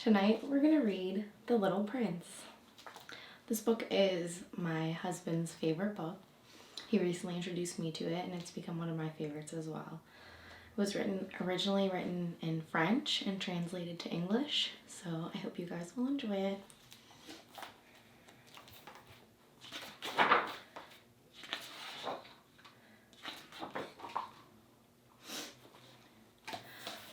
Tonight we're going to read The Little Prince. This book is my husband's favorite book. He recently introduced me to it and it's become one of my favorites as well. It was originally written in French and translated to English, so I hope you guys will enjoy it.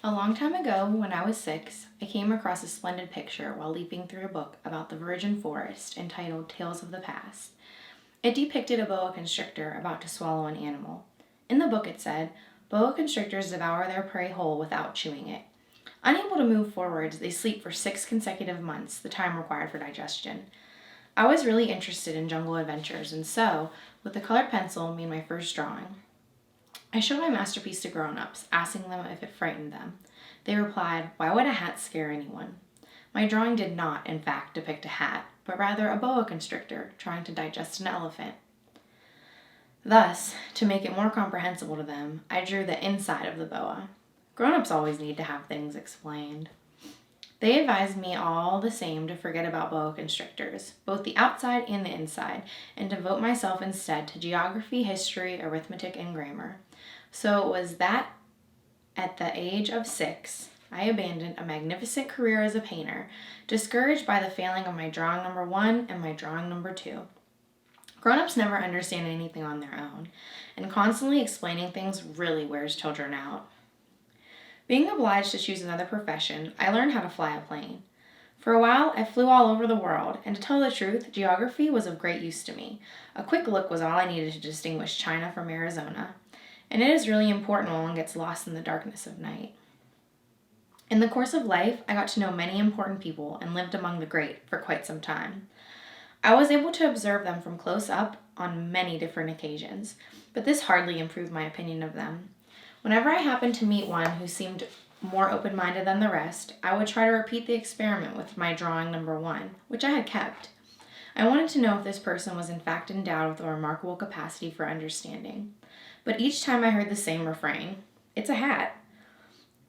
A long time ago, when I was 6, I came across a splendid picture while leaping through a book about the virgin forest entitled Tales of the Past. It depicted a boa constrictor about to swallow an animal. In the book it said, boa constrictors devour their prey whole without chewing it. Unable to move forwards, they sleep for 6 consecutive months, the time required for digestion. I was really interested in jungle adventures, and so, with a colored pencil, made my first drawing. I showed my masterpiece to grown-ups, asking them if it frightened them. They replied, "Why would a hat scare anyone?" My drawing did not, in fact, depict a hat, but rather a boa constrictor trying to digest an elephant. Thus, to make it more comprehensible to them, I drew the inside of the boa. Grown-ups always need to have things explained. They advised me all the same to forget about boa constrictors, both the outside and the inside, and devote myself instead to geography, history, arithmetic, and grammar. So it was that at the age of 6, I abandoned a magnificent career as a painter, discouraged by the failing of my drawing number 1 and my drawing number 2. Grown-ups never understand anything on their own, and constantly explaining things really wears children out. Being obliged to choose another profession, I learned how to fly a plane. For a while, I flew all over the world, and to tell the truth, geography was of great use to me. A quick look was all I needed to distinguish China from Arizona, and it is really important when one gets lost in the darkness of night. In the course of life, I got to know many important people and lived among the great for quite some time. I was able to observe them from close up on many different occasions, but this hardly improved my opinion of them. Whenever I happened to meet one who seemed more open-minded than the rest, I would try to repeat the experiment with my drawing number 1, which I had kept. I wanted to know if this person was in fact endowed with a remarkable capacity for understanding. But each time I heard the same refrain, "It's a hat."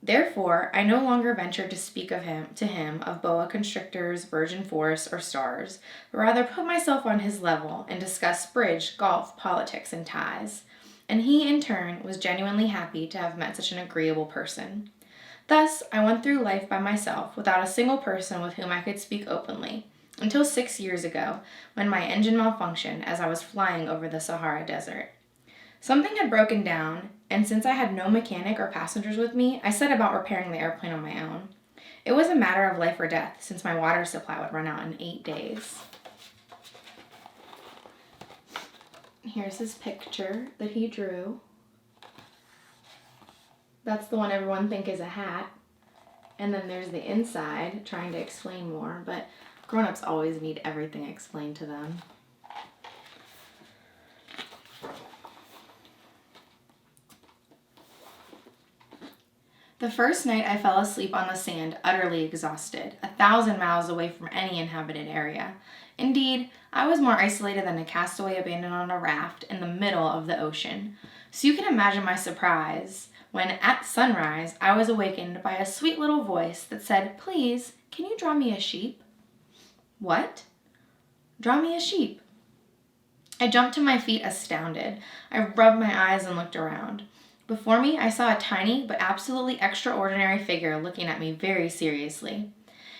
Therefore, I no longer ventured to speak to him of boa constrictors, virgin forests, or stars, but rather put myself on his level and discussed bridge, golf, politics, and ties. And he, in turn, was genuinely happy to have met such an agreeable person. Thus, I went through life by myself, without a single person with whom I could speak openly, until 6 years ago, when my engine malfunctioned as I was flying over the Sahara Desert. Something had broken down, and since I had no mechanic or passengers with me, I set about repairing the airplane on my own. It was a matter of life or death, since my water supply would run out in 8 days. Here's his picture that he drew. That's the one everyone thinks is a hat. And then there's the inside, trying to explain more, but grown-ups always need everything explained to them. The first night I fell asleep on the sand, utterly exhausted, 1,000 miles away from any inhabited area. Indeed, I was more isolated than a castaway abandoned on a raft in the middle of the ocean. So you can imagine my surprise when, at sunrise, I was awakened by a sweet little voice that said, "Please, can you draw me a sheep?" What? Draw me a sheep. I jumped to my feet astounded. I rubbed my eyes and looked around. Before me, I saw a tiny but absolutely extraordinary figure looking at me very seriously.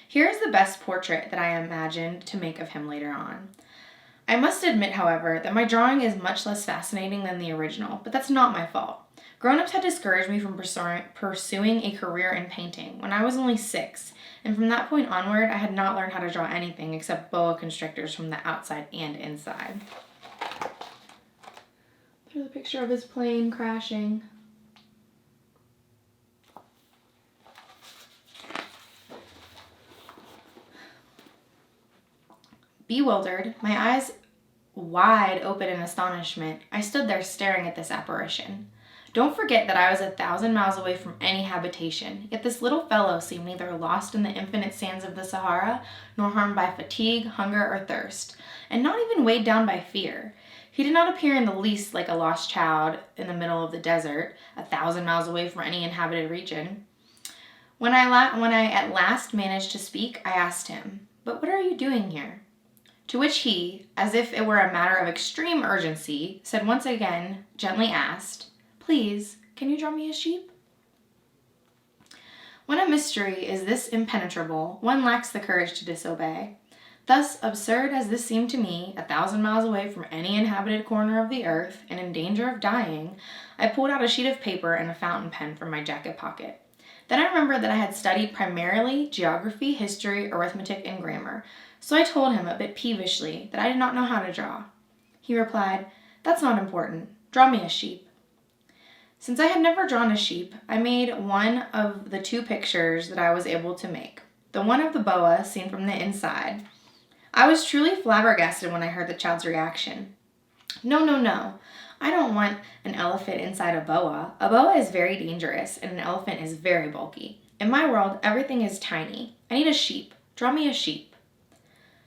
Here is the best portrait that I imagined to make of him later on. I must admit, however, that my drawing is much less fascinating than the original, but that's not my fault. Grown-ups had discouraged me from pursuing a career in painting when I was only 6, and from that point onward, I had not learned how to draw anything except boa constrictors from the outside and inside. There's a picture of his plane crashing. Bewildered, my eyes wide open in astonishment, I stood there staring at this apparition. Don't forget that I was 1,000 miles away from any habitation, yet this little fellow seemed neither lost in the infinite sands of the Sahara, nor harmed by fatigue, hunger, or thirst, and not even weighed down by fear. He did not appear in the least like a lost child in the middle of the desert, 1,000 miles away from any inhabited region. When I at last managed to speak, I asked him, "But what are you doing here?" To which he, as if it were a matter of extreme urgency, said once again, gently asked, "Please, can you draw me a sheep?" When a mystery is this impenetrable, one lacks the courage to disobey. Thus, absurd as this seemed to me, 1,000 miles away from any inhabited corner of the earth, and in danger of dying, I pulled out a sheet of paper and a fountain pen from my jacket pocket. Then I remembered that I had studied primarily geography, history, arithmetic, and grammar, so I told him a bit peevishly that I did not know how to draw. He replied, "That's not important. Draw me a sheep." Since I had never drawn a sheep, I made one of the 2 pictures that I was able to make, the one of the boa seen from the inside. I was truly flabbergasted when I heard the child's reaction. No, no, no. I don't want an elephant inside a boa. A boa is very dangerous, and an elephant is very bulky. In my world, everything is tiny. I need a sheep. Draw me a sheep.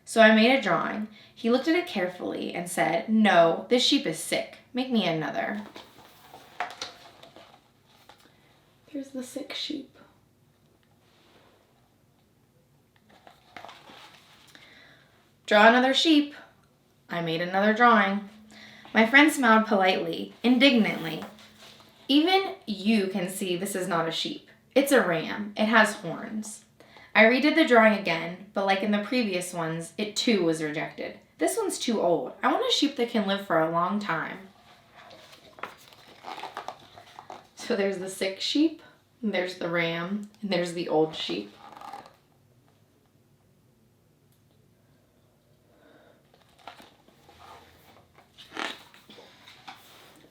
So I made a drawing. He looked at it carefully and said, "No, this sheep is sick. Make me another." Here's the sick sheep. Draw another sheep. I made another drawing. My friend smiled politely, indignantly. "Even you can see this is not a sheep. It's a ram. It has horns." I redid the drawing again, but like in the previous ones, it too was rejected. "This one's too old. I want a sheep that can live for a long time." So there's the sick sheep, and there's the ram, and there's the old sheep.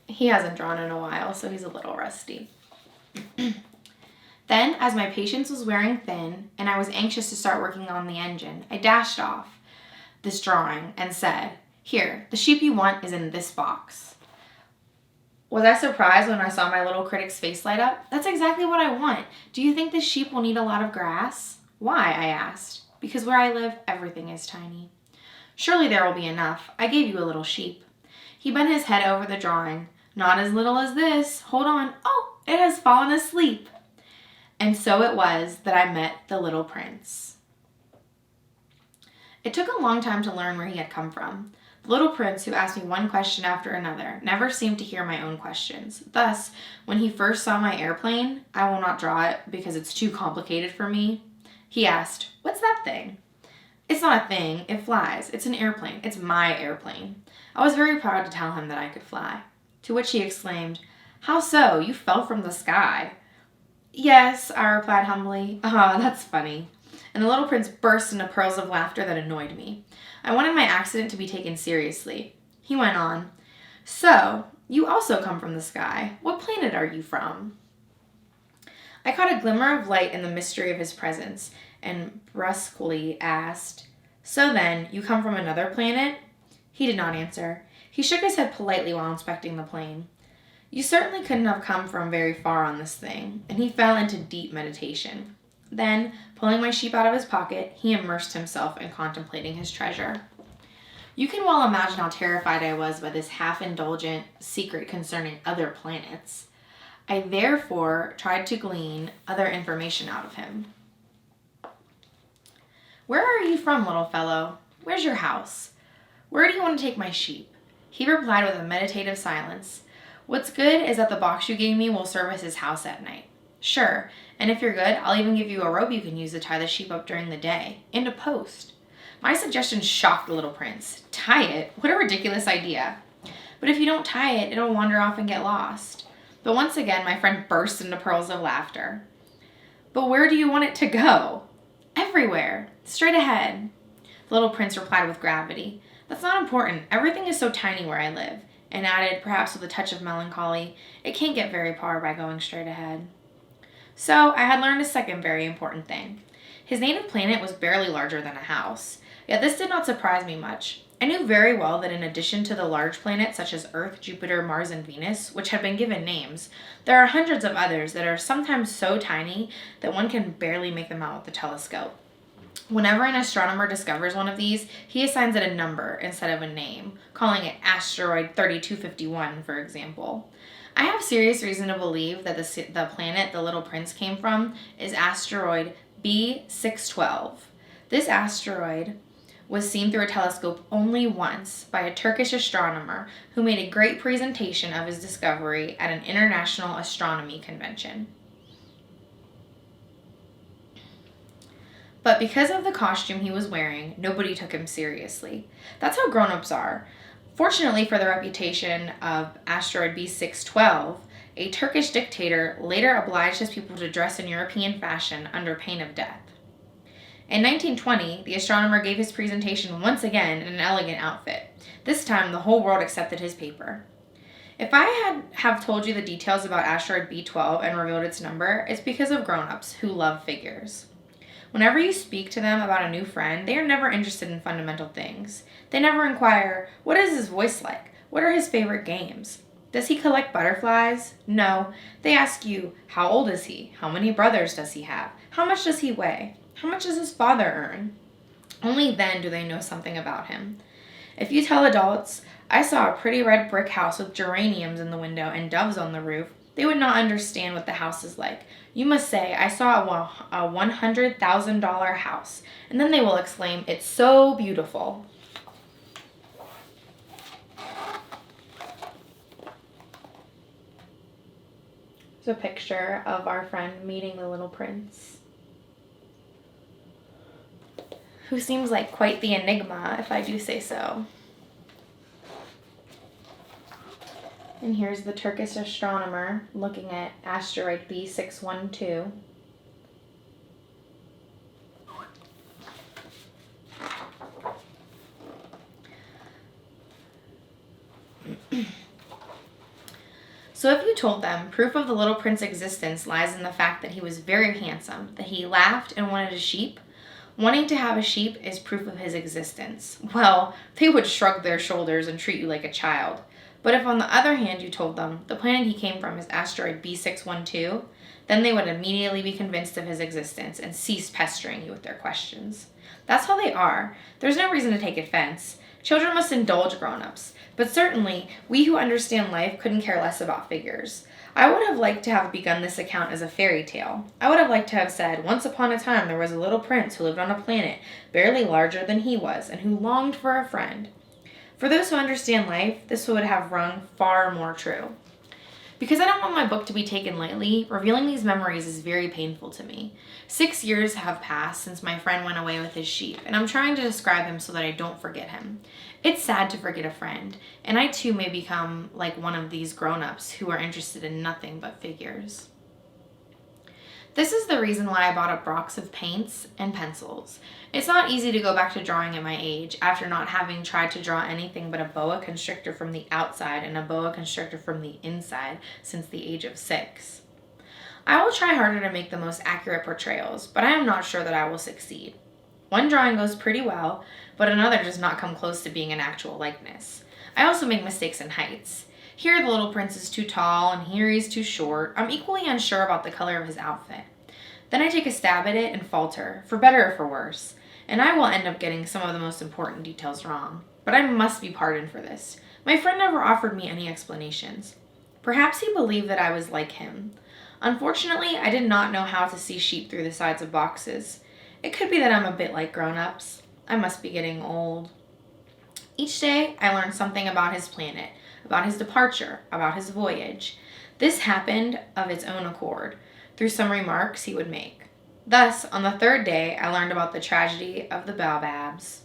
He hasn't drawn in a while, so he's a little rusty. Then, as my patience was wearing thin, and I was anxious to start working on the engine, I dashed off this drawing and said, "Here, the sheep you want is in this box." Was I surprised when I saw my little critic's face light up? "That's exactly what I want. Do you think this sheep will need a lot of grass?" "Why?" I asked. "Because where I live, everything is tiny." "Surely there will be enough. I gave you a little sheep." He bent his head over the drawing. "Not as little as this. Hold on. Oh, it has fallen asleep." And so it was that I met the little prince. It took a long time to learn where he had come from. The little prince, who asked me one question after another, never seemed to hear my own questions. Thus, when he first saw my airplane, I will not draw it because it's too complicated for me, he asked, "What's that thing?" "It's not a thing. It flies. It's an airplane. It's my airplane." I was very proud to tell him that I could fly. To which he exclaimed, "How so? You fell from the sky." "Yes," I replied humbly. That's funny." And the little prince burst into pearls of laughter that annoyed me. I wanted my accident to be taken seriously. He went on, "So, you also come from the sky. What planet are you from?" I caught a glimmer of light in the mystery of his presence, and brusquely asked, "So then, you come from another planet?" He did not answer. He shook his head politely while inspecting the plane. "You certainly couldn't have come from very far on this thing," and he fell into deep meditation. Then, pulling my sheep out of his pocket, he immersed himself in contemplating his treasure. You can well imagine how terrified I was by this half-indulgent secret concerning other planets. I therefore tried to glean other information out of him. "Where are you from, little fellow? Where's your house? Where do you want to take my sheep?" He replied with a meditative silence, "What's good is that the box you gave me will serve as his house at night." "Sure, and if you're good, I'll even give you a rope you can use to tie the sheep up during the day, and a post." My suggestion shocked the little prince. "Tie it? What a ridiculous idea." "But if you don't tie it, it'll wander off and get lost." But once again, my friend burst into pearls of laughter. "But where do you want it to go?" "Everywhere. Straight ahead." The little prince replied with gravity, "That's not important. Everything is so tiny where I live," and added, perhaps with a touch of melancholy, "It can't get very far by going straight ahead." So I had learned a second very important thing. His native planet was barely larger than a house. Yet this did not surprise me much. I knew very well that in addition to the large planets such as Earth, Jupiter, Mars, and Venus, which had been given names, there are hundreds of others that are sometimes so tiny that one can barely make them out with the telescope. Whenever an astronomer discovers one of these, he assigns it a number instead of a name, calling it asteroid 3251, for example. I have serious reason to believe that the planet the Little Prince came from is asteroid B612. This asteroid was seen through a telescope only once by a Turkish astronomer who made a great presentation of his discovery at an international astronomy convention. But because of the costume he was wearing, nobody took him seriously. That's how grown-ups are. Fortunately for the reputation of asteroid B612, a Turkish dictator later obliged his people to dress in European fashion under pain of death. In 1920, the astronomer gave his presentation once again in an elegant outfit. This time, the whole world accepted his paper. If I have told you the details about asteroid B12 and revealed its number, it's because of grown-ups who love figures. Whenever you speak to them about a new friend, they are never interested in fundamental things. They never inquire, what is his voice like? What are his favorite games? Does he collect butterflies? No. They ask you, how old is he? How many brothers does he have? How much does he weigh? How much does his father earn? Only then do they know something about him. If you tell adults, I saw a pretty red brick house with geraniums in the window and doves on the roof, they would not understand what the house is like. You must say, I saw a $100,000 house, and then they will exclaim, it's so beautiful. It's a picture of our friend meeting the Little Prince, who seems like quite the enigma, if I do say so. And here's the Turkish astronomer looking at asteroid B612. So if you told them proof of the Little Prince's existence lies in the fact that he was very handsome, that he laughed and wanted a sheep, wanting to have a sheep is proof of his existence, well, they would shrug their shoulders and treat you like a child. But if on the other hand you told them the planet he came from is asteroid B612, then they would immediately be convinced of his existence and cease pestering you with their questions. That's how they are. There's no reason to take offense. Children must indulge grown-ups, but certainly we who understand life couldn't care less about figures. I would have liked to have begun this account as a fairy tale. I would have liked to have said, once upon a time there was a little prince who lived on a planet barely larger than he was and who longed for a friend. For those who understand life, this would have rung far more true. Because I don't want my book to be taken lightly, revealing these memories is very painful to me. 6 years have passed since my friend went away with his sheep, and I'm trying to describe him so that I don't forget him. It's sad to forget a friend, and I too may become like one of these grown-ups who are interested in nothing but figures. This is the reason why I bought a box of paints and pencils. It's not easy to go back to drawing at my age after not having tried to draw anything but a boa constrictor from the outside and a boa constrictor from the inside since the age of 6. I will try harder to make the most accurate portrayals, but I am not sure that I will succeed. One drawing goes pretty well, but another does not come close to being an actual likeness. I also make mistakes in heights. Here the Little Prince is too tall, and here he's too short. I'm equally unsure about the color of his outfit. Then I take a stab at it and falter, for better or for worse, and I will end up getting some of the most important details wrong. But I must be pardoned for this. My friend never offered me any explanations. Perhaps he believed that I was like him. Unfortunately, I did not know how to see sheep through the sides of boxes. It could be that I'm a bit like grown-ups. I must be getting old. Each day, I learned something about his planet, about his departure, about his voyage. This happened of its own accord, through some remarks he would make. Thus, on the 3rd day, I learned about the tragedy of the baobabs.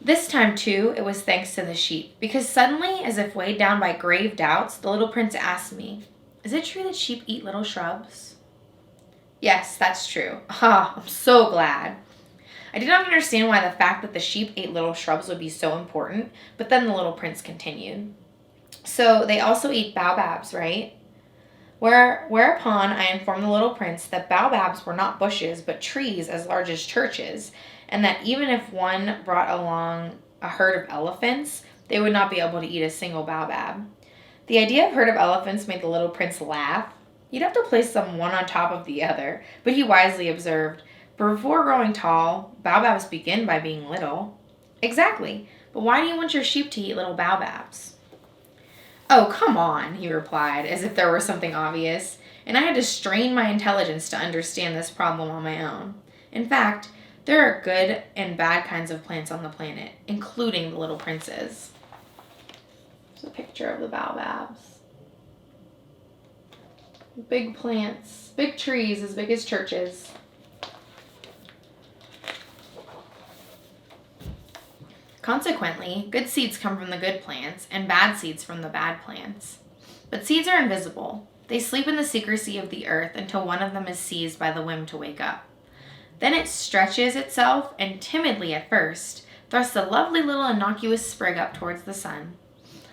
This time, too, it was thanks to the sheep, because suddenly, as if weighed down by grave doubts, the Little Prince asked me, "Is it true that sheep eat little shrubs?" Yes, that's true. Ah, I'm so glad. I did not understand why the fact that the sheep ate little shrubs would be so important, but then the Little Prince continued. So they also eat baobabs, right? Whereupon I informed the Little Prince that baobabs were not bushes, but trees as large as churches, and that even if one brought along a herd of elephants, they would not be able to eat a single baobab. The idea of herd of elephants made the Little Prince laugh. You'd have to place them one on top of the other, but he wisely observed, "But before growing tall, baobabs begin by being little." Exactly, but why do you want your sheep to eat little baobabs? "Oh, come on," he replied, as if there were something obvious, and I had to strain my intelligence to understand this problem on my own. In fact, there are good and bad kinds of plants on the planet, including the little princes. There's a picture of the baobabs. Big plants, big trees as big as churches. Consequently, good seeds come from the good plants and bad seeds from the bad plants. But seeds are invisible. They sleep in the secrecy of the earth until one of them is seized by the whim to wake up. Then it stretches itself and, timidly at first, thrusts a lovely little innocuous sprig up towards the sun.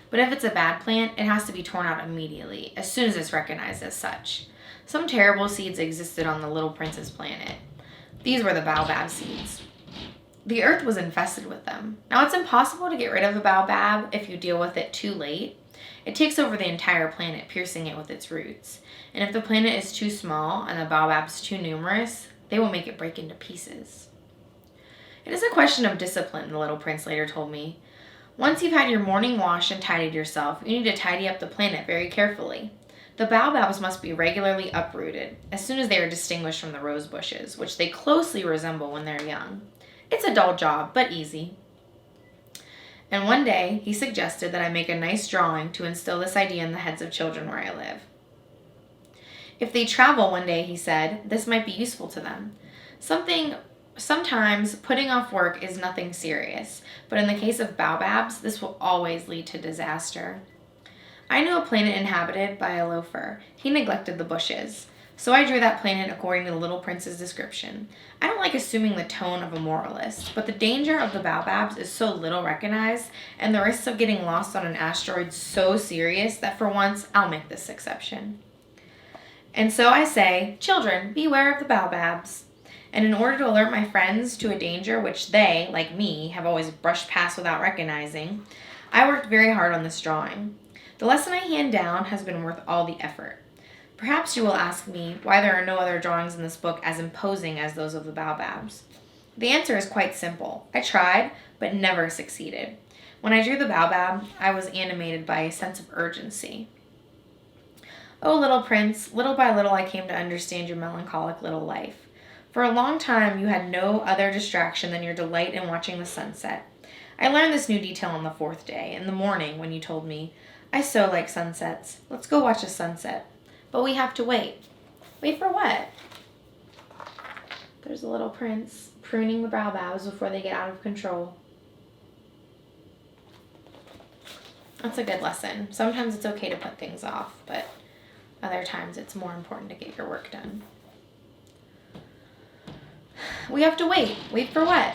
But if it's a bad plant, it has to be torn out immediately, as soon as it's recognized as such. Some terrible seeds existed on the Little Prince's planet. These were the baobab seeds. The earth was infested with them. Now, it's impossible to get rid of a baobab if you deal with it too late. It takes over the entire planet, piercing it with its roots. And if the planet is too small and the baobabs too numerous, they will make it break into pieces. It is a question of discipline, the Little Prince later told me. Once you've had your morning wash and tidied yourself, you need to tidy up the planet very carefully. The baobabs must be regularly uprooted as soon as they are distinguished from the rose bushes, which they closely resemble when they're young. It's a dull job, but easy. And one day, he suggested that I make a nice drawing to instill this idea in the heads of children where I live. If they travel one day, he said, this might be useful to them. Sometimes putting off work is nothing serious, but in the case of baobabs, this will always lead to disaster. I knew a planet inhabited by a loafer. He neglected the bushes. So I drew that planet according to the Little Prince's description. I don't like assuming the tone of a moralist, but the danger of the baobabs is so little recognized, and the risks of getting lost on an asteroid so serious that for once I'll make this exception. And so I say, children, beware of the baobabs. And in order to alert my friends to a danger which they, like me, have always brushed past without recognizing, I worked very hard on this drawing. The lesson I hand down has been worth all the effort. Perhaps you will ask me why there are no other drawings in this book as imposing as those of the baobabs. The answer is quite simple. I tried, but never succeeded. When I drew the baobab, I was animated by a sense of urgency. Oh, little prince, little by little I came to understand your melancholic little life. For a long time you had no other distraction than your delight in watching the sunset. I learned this new detail on the fourth day, in the morning, when you told me, I so like sunsets. Let's go watch a sunset. But we have to wait. Wait for what? There's a little prince pruning the baobabs before they get out of control. That's a good lesson. Sometimes it's okay to put things off, but other times it's more important to get your work done. We have to wait. Wait for what?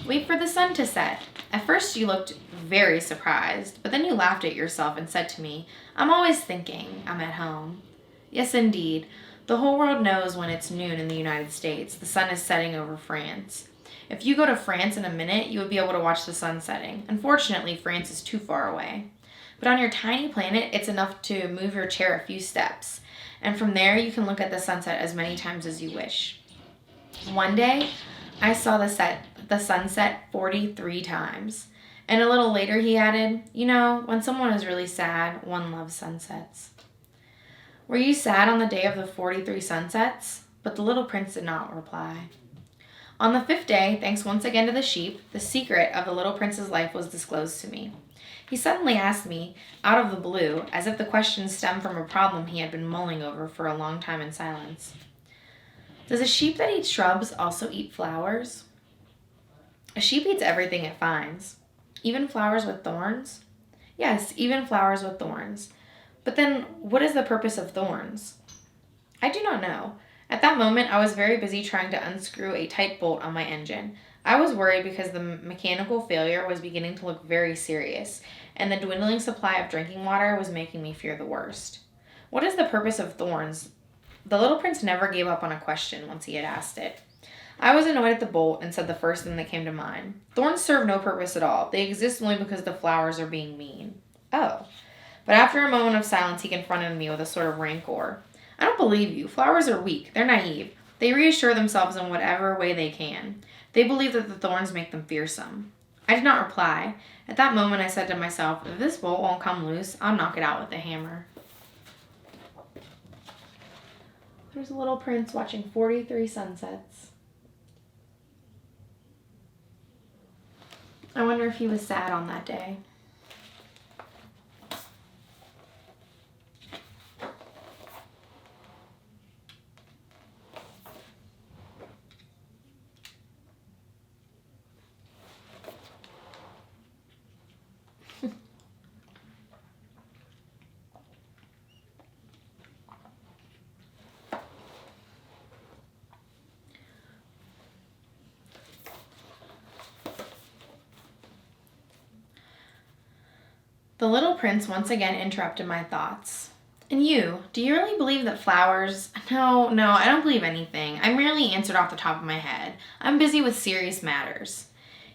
Wait for the sun to set. At first you looked very surprised, but then you laughed at yourself and said to me, I'm always thinking I'm at home. Yes, indeed. The whole world knows when it's noon in the United States. The sun is setting over France. If you go to France in a minute, you would be able to watch the sun setting. Unfortunately, France is too far away. But on your tiny planet, it's enough to move your chair a few steps. And from there, you can look at the sunset as many times as you wish. One day, I saw the sunset 43 times. And a little later, he added, you know, when someone is really sad, one loves sunsets. Were you sad on the day of the 43 sunsets? But the little prince did not reply. On the fifth day, thanks once again to the sheep, the secret of the little prince's life was disclosed to me. He suddenly asked me, out of the blue, as if the question stemmed from a problem he had been mulling over for a long time in silence. Does a sheep that eats shrubs also eat flowers? A sheep eats everything it finds. Even flowers with thorns? Yes, even flowers with thorns. But then, what is the purpose of thorns? I do not know. At that moment, I was very busy trying to unscrew a tight bolt on my engine. I was worried because the mechanical failure was beginning to look very serious, and the dwindling supply of drinking water was making me fear the worst. What is the purpose of thorns? The little prince never gave up on a question once he had asked it. I was annoyed at the bolt and said the first thing that came to mind. Thorns serve no purpose at all. They exist only because the flowers are being mean. Oh. But after a moment of silence, he confronted me with a sort of rancor. I don't believe you. Flowers are weak. They're naive. They reassure themselves in whatever way they can. They believe that the thorns make them fearsome. I did not reply. At that moment, I said to myself, if this bolt won't come loose, I'll knock it out with a hammer. There's a little prince watching 43 sunsets. I wonder if he was sad on that day. The little prince once again interrupted my thoughts. And you, do you really believe that flowers... No, I don't believe anything. I merely answered off the top of my head. I'm busy with serious matters.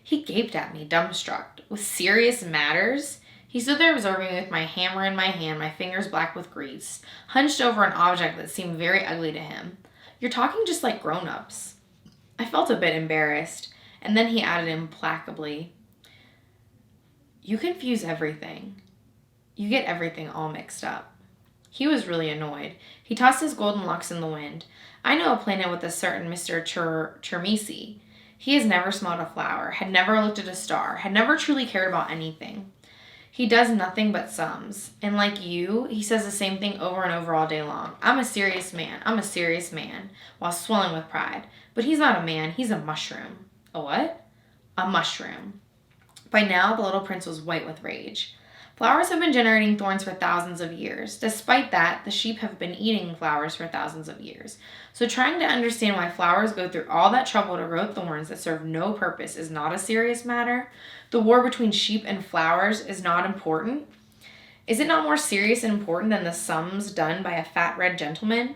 He gaped at me, dumbstruck. With serious matters? He stood there observing me with my hammer in my hand, my fingers black with grease, hunched over an object that seemed very ugly to him. You're talking just like grown-ups. I felt a bit embarrassed, and then he added implacably, you confuse everything. You get everything all mixed up. He was really annoyed. He tossed his golden locks in the wind. I know a planet with a certain Mr. Chermisi. He has never smelled a flower, had never looked at a star, had never truly cared about anything. He does nothing but sums. And like you, he says the same thing over and over all day long. I'm a serious man, while swelling with pride. But he's not a man, he's a mushroom. A what? A mushroom. By now, the little prince was white with rage. Flowers have been generating thorns for thousands of years. Despite that, the sheep have been eating flowers for thousands of years. So trying to understand why flowers go through all that trouble to grow thorns that serve no purpose is not a serious matter. The war between sheep and flowers is not important. Is it not more serious and important than the sums done by a fat red gentleman?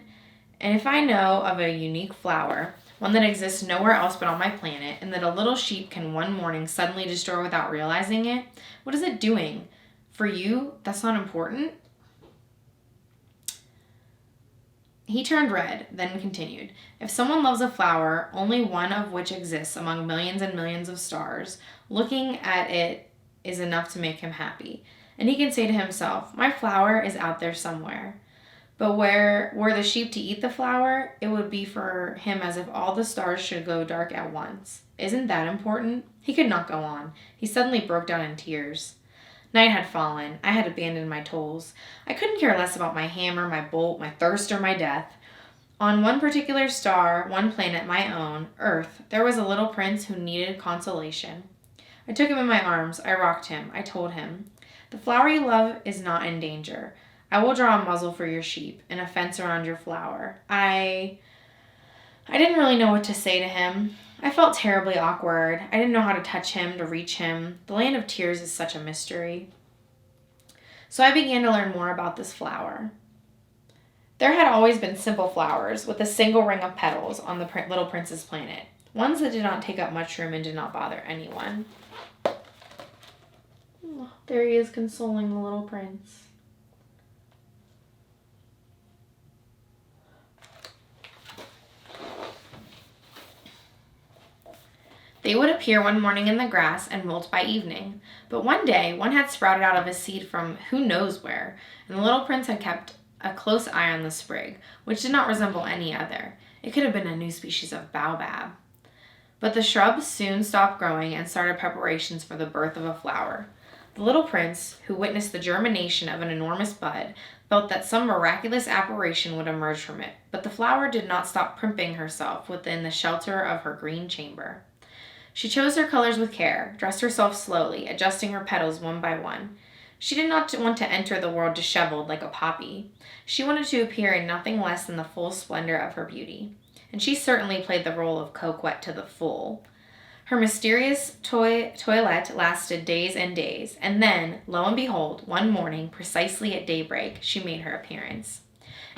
And if I know of a unique flower, one that exists nowhere else but on my planet, and that a little sheep can one morning suddenly destroy without realizing it, what is it doing? For you, that's not important? He turned red, then continued. If someone loves a flower, only one of which exists among millions and millions of stars, looking at it is enough to make him happy. And he can say to himself, my flower is out there somewhere. But were the sheep to eat the flower, it would be for him as if all the stars should go dark at once. Isn't that important? He could not go on. He suddenly broke down in tears. Night had fallen. I had abandoned my tools. I couldn't care less about my hammer, my bolt, my thirst, or my death. On one particular star, one planet, my own, Earth, there was a little prince who needed consolation. I took him in my arms. I rocked him. I told him, the flower you love is not in danger. I will draw a muzzle for your sheep and a fence around your flower. I didn't really know what to say to him. I felt terribly awkward. I didn't know how to touch him, to reach him. The land of tears is such a mystery. So I began to learn more about this flower. There had always been simple flowers with a single ring of petals on the little prince's planet. Ones that did not take up much room and did not bother anyone. Oh, there he is consoling the little prince. They would appear one morning in the grass and molt by evening. But one day, one had sprouted out of a seed from who knows where, and the little prince had kept a close eye on the sprig, which did not resemble any other. It could have been a new species of baobab. But the shrub soon stopped growing and started preparations for the birth of a flower. The little prince, who witnessed the germination of an enormous bud, felt that some miraculous apparition would emerge from it, but the flower did not stop primping herself within the shelter of her green chamber. She chose her colors with care, dressed herself slowly, adjusting her petals one by one. She did not want to enter the world disheveled like a poppy. She wanted to appear in nothing less than the full splendor of her beauty. And she certainly played the role of coquette to the full. Her mysterious toilette lasted days and days, and then, lo and behold, one morning, precisely at daybreak, she made her appearance.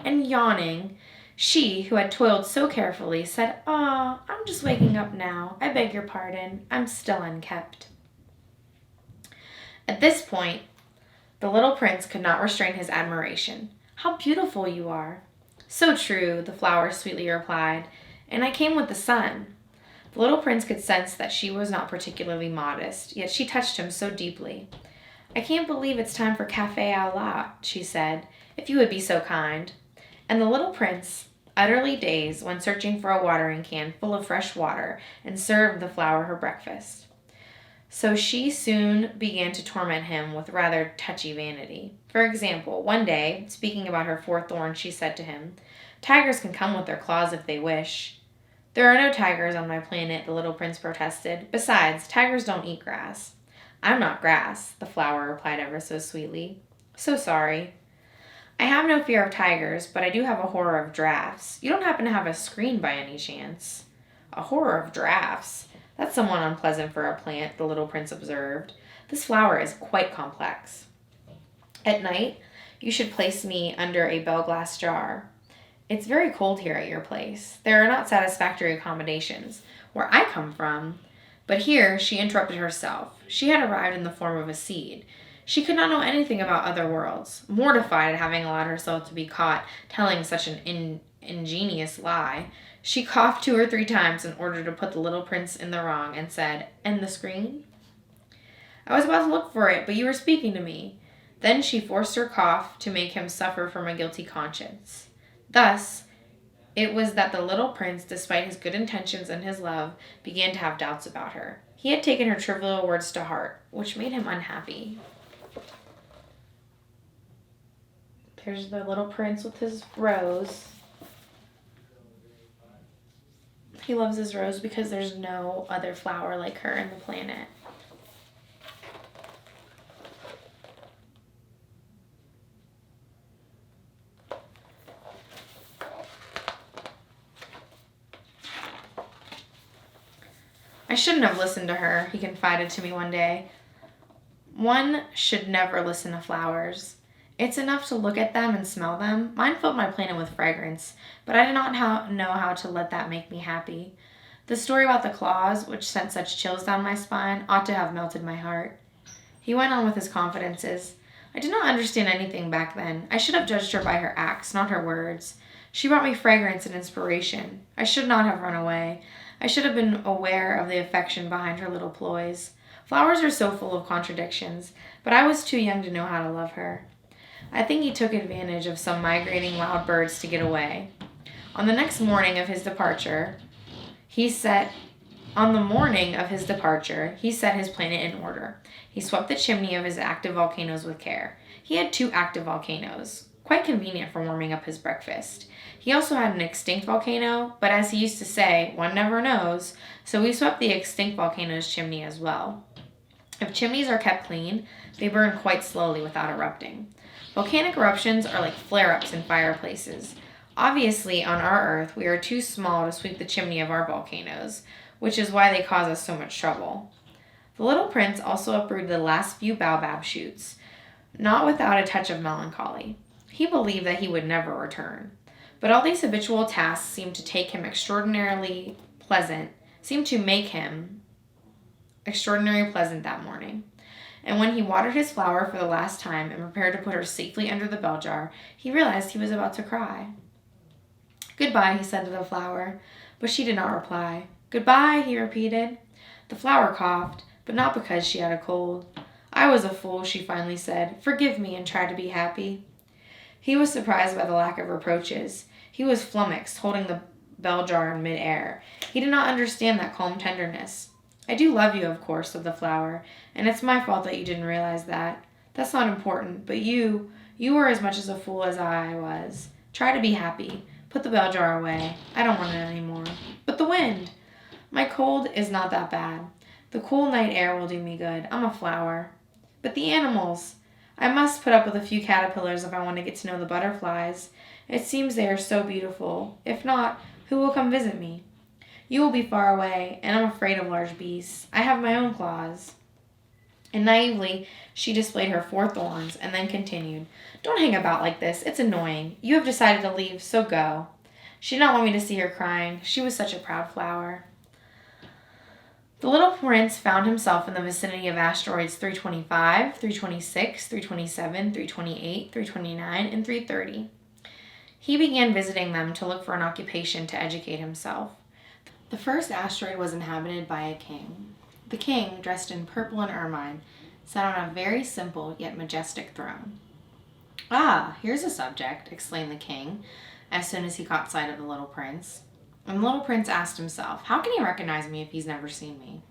And yawning, she, who had toiled so carefully, said, I'm just waking up now. I beg your pardon. I'm still unkept. At this point, the little prince could not restrain his admiration. How beautiful you are. So true, the flower sweetly replied, and I came with the sun. The little prince could sense that she was not particularly modest, yet she touched him so deeply. "I can't believe it's time for café au lait," she said, "if you would be so kind." And the little prince, utterly dazed, went searching for a watering can full of fresh water and served the flower her breakfast. So she soon began to torment him with rather touchy vanity. For example, one day, speaking about her 4 thorns, she said to him, "Tigers can come with their claws if they wish." "There are no tigers on my planet," the little prince protested. "Besides, tigers don't eat grass." "I'm not grass," the flower replied ever so sweetly. "So sorry." "I have no fear of tigers, but I do have a horror of drafts. You don't happen to have a screen by any chance?" "A horror of drafts? That's somewhat unpleasant for a plant," the little prince observed. "This flower is quite complex. At night, you should place me under a bell glass jar. It's very cold here at your place. There are not satisfactory accommodations where I come from." But here she interrupted herself. She had arrived in the form of a seed. She could not know anything about other worlds. Mortified at having allowed herself to be caught telling such an ingenious lie, she coughed 2 or 3 times in order to put the little prince in the wrong, and said, "And the screen?" "I was about to look for it, but you were speaking to me." Then she forced her cough to make him suffer from a guilty conscience. Thus, it was that the little prince, despite his good intentions and his love, began to have doubts about her. He had taken her trivial words to heart, which made him unhappy. There's the little prince with his rose. He loves his rose because there's no other flower like her in the planet. "I shouldn't have listened to her," he confided to me one day. "One should never listen to flowers. It's enough to look at them and smell them. Mine filled my planet with fragrance, but I did not know how to let that make me happy. The story about the claws, which sent such chills down my spine, ought to have melted my heart." He went on with his confidences. "I did not understand anything back then. I should have judged her by her acts, not her words. She brought me fragrance and inspiration. I should not have run away. I should have been aware of the affection behind her little ploys. Flowers are so full of contradictions, but I was too young to know how to love her. I think he took advantage of some migrating wild birds to get away. On the morning of his departure, he set his planet in order. He swept the chimney of his active volcanoes with care. He had 2 active volcanoes, quite convenient for warming up his breakfast. He also had an extinct volcano, but as he used to say, one never knows, so we swept the extinct volcano's chimney as well. If chimneys are kept clean, they burn quite slowly without erupting. Volcanic eruptions are like flare-ups in fireplaces. Obviously, on our Earth, we are too small to sweep the chimney of our volcanoes, which is why they cause us so much trouble. The little prince also uprooted the last few baobab shoots, not without a touch of melancholy. He believed that he would never return. But all these habitual tasks seemed to make him extraordinarily pleasant that morning. And when he watered his flower for the last time and prepared to put her safely under the bell jar, he realized he was about to cry. "Goodbye," he said to the flower, but she did not reply. "Goodbye," he repeated. The flower coughed, but not because she had a cold. "I was a fool," she finally said. "Forgive me and try to be happy." He was surprised by the lack of reproaches. He was flummoxed, holding the bell jar in mid-air. He did not understand that calm tenderness. "I do love you, of course," said the flower, "and it's my fault that you didn't realize that. That's not important, but you were as much as a fool as I was. Try to be happy. Put the bell jar away. I don't want it anymore." "But the wind!" "My cold is not that bad. The cool night air will do me good. I'm a flower." "But the animals! I must put up with a few caterpillars if I want to get to know the butterflies. It seems they are so beautiful. If not, who will come visit me? You will be far away, and I'm afraid of large beasts. I have my own claws." And naively, she displayed her 4 thorns, and then continued, "Don't hang about like this. It's annoying. You have decided to leave, so go." She did not want me to see her crying. She was such a proud flower. The little prince found himself in the vicinity of asteroids 325, 326, 327, 328, 329, and 330. He began visiting them to look for an occupation to educate himself. The first asteroid was inhabited by a king. The king, dressed in purple and ermine, sat on a very simple yet majestic throne. "Ah, here's a subject," exclaimed the king, as soon as he caught sight of the little prince. And the little prince asked himself, how can he recognize me if he's never seen me?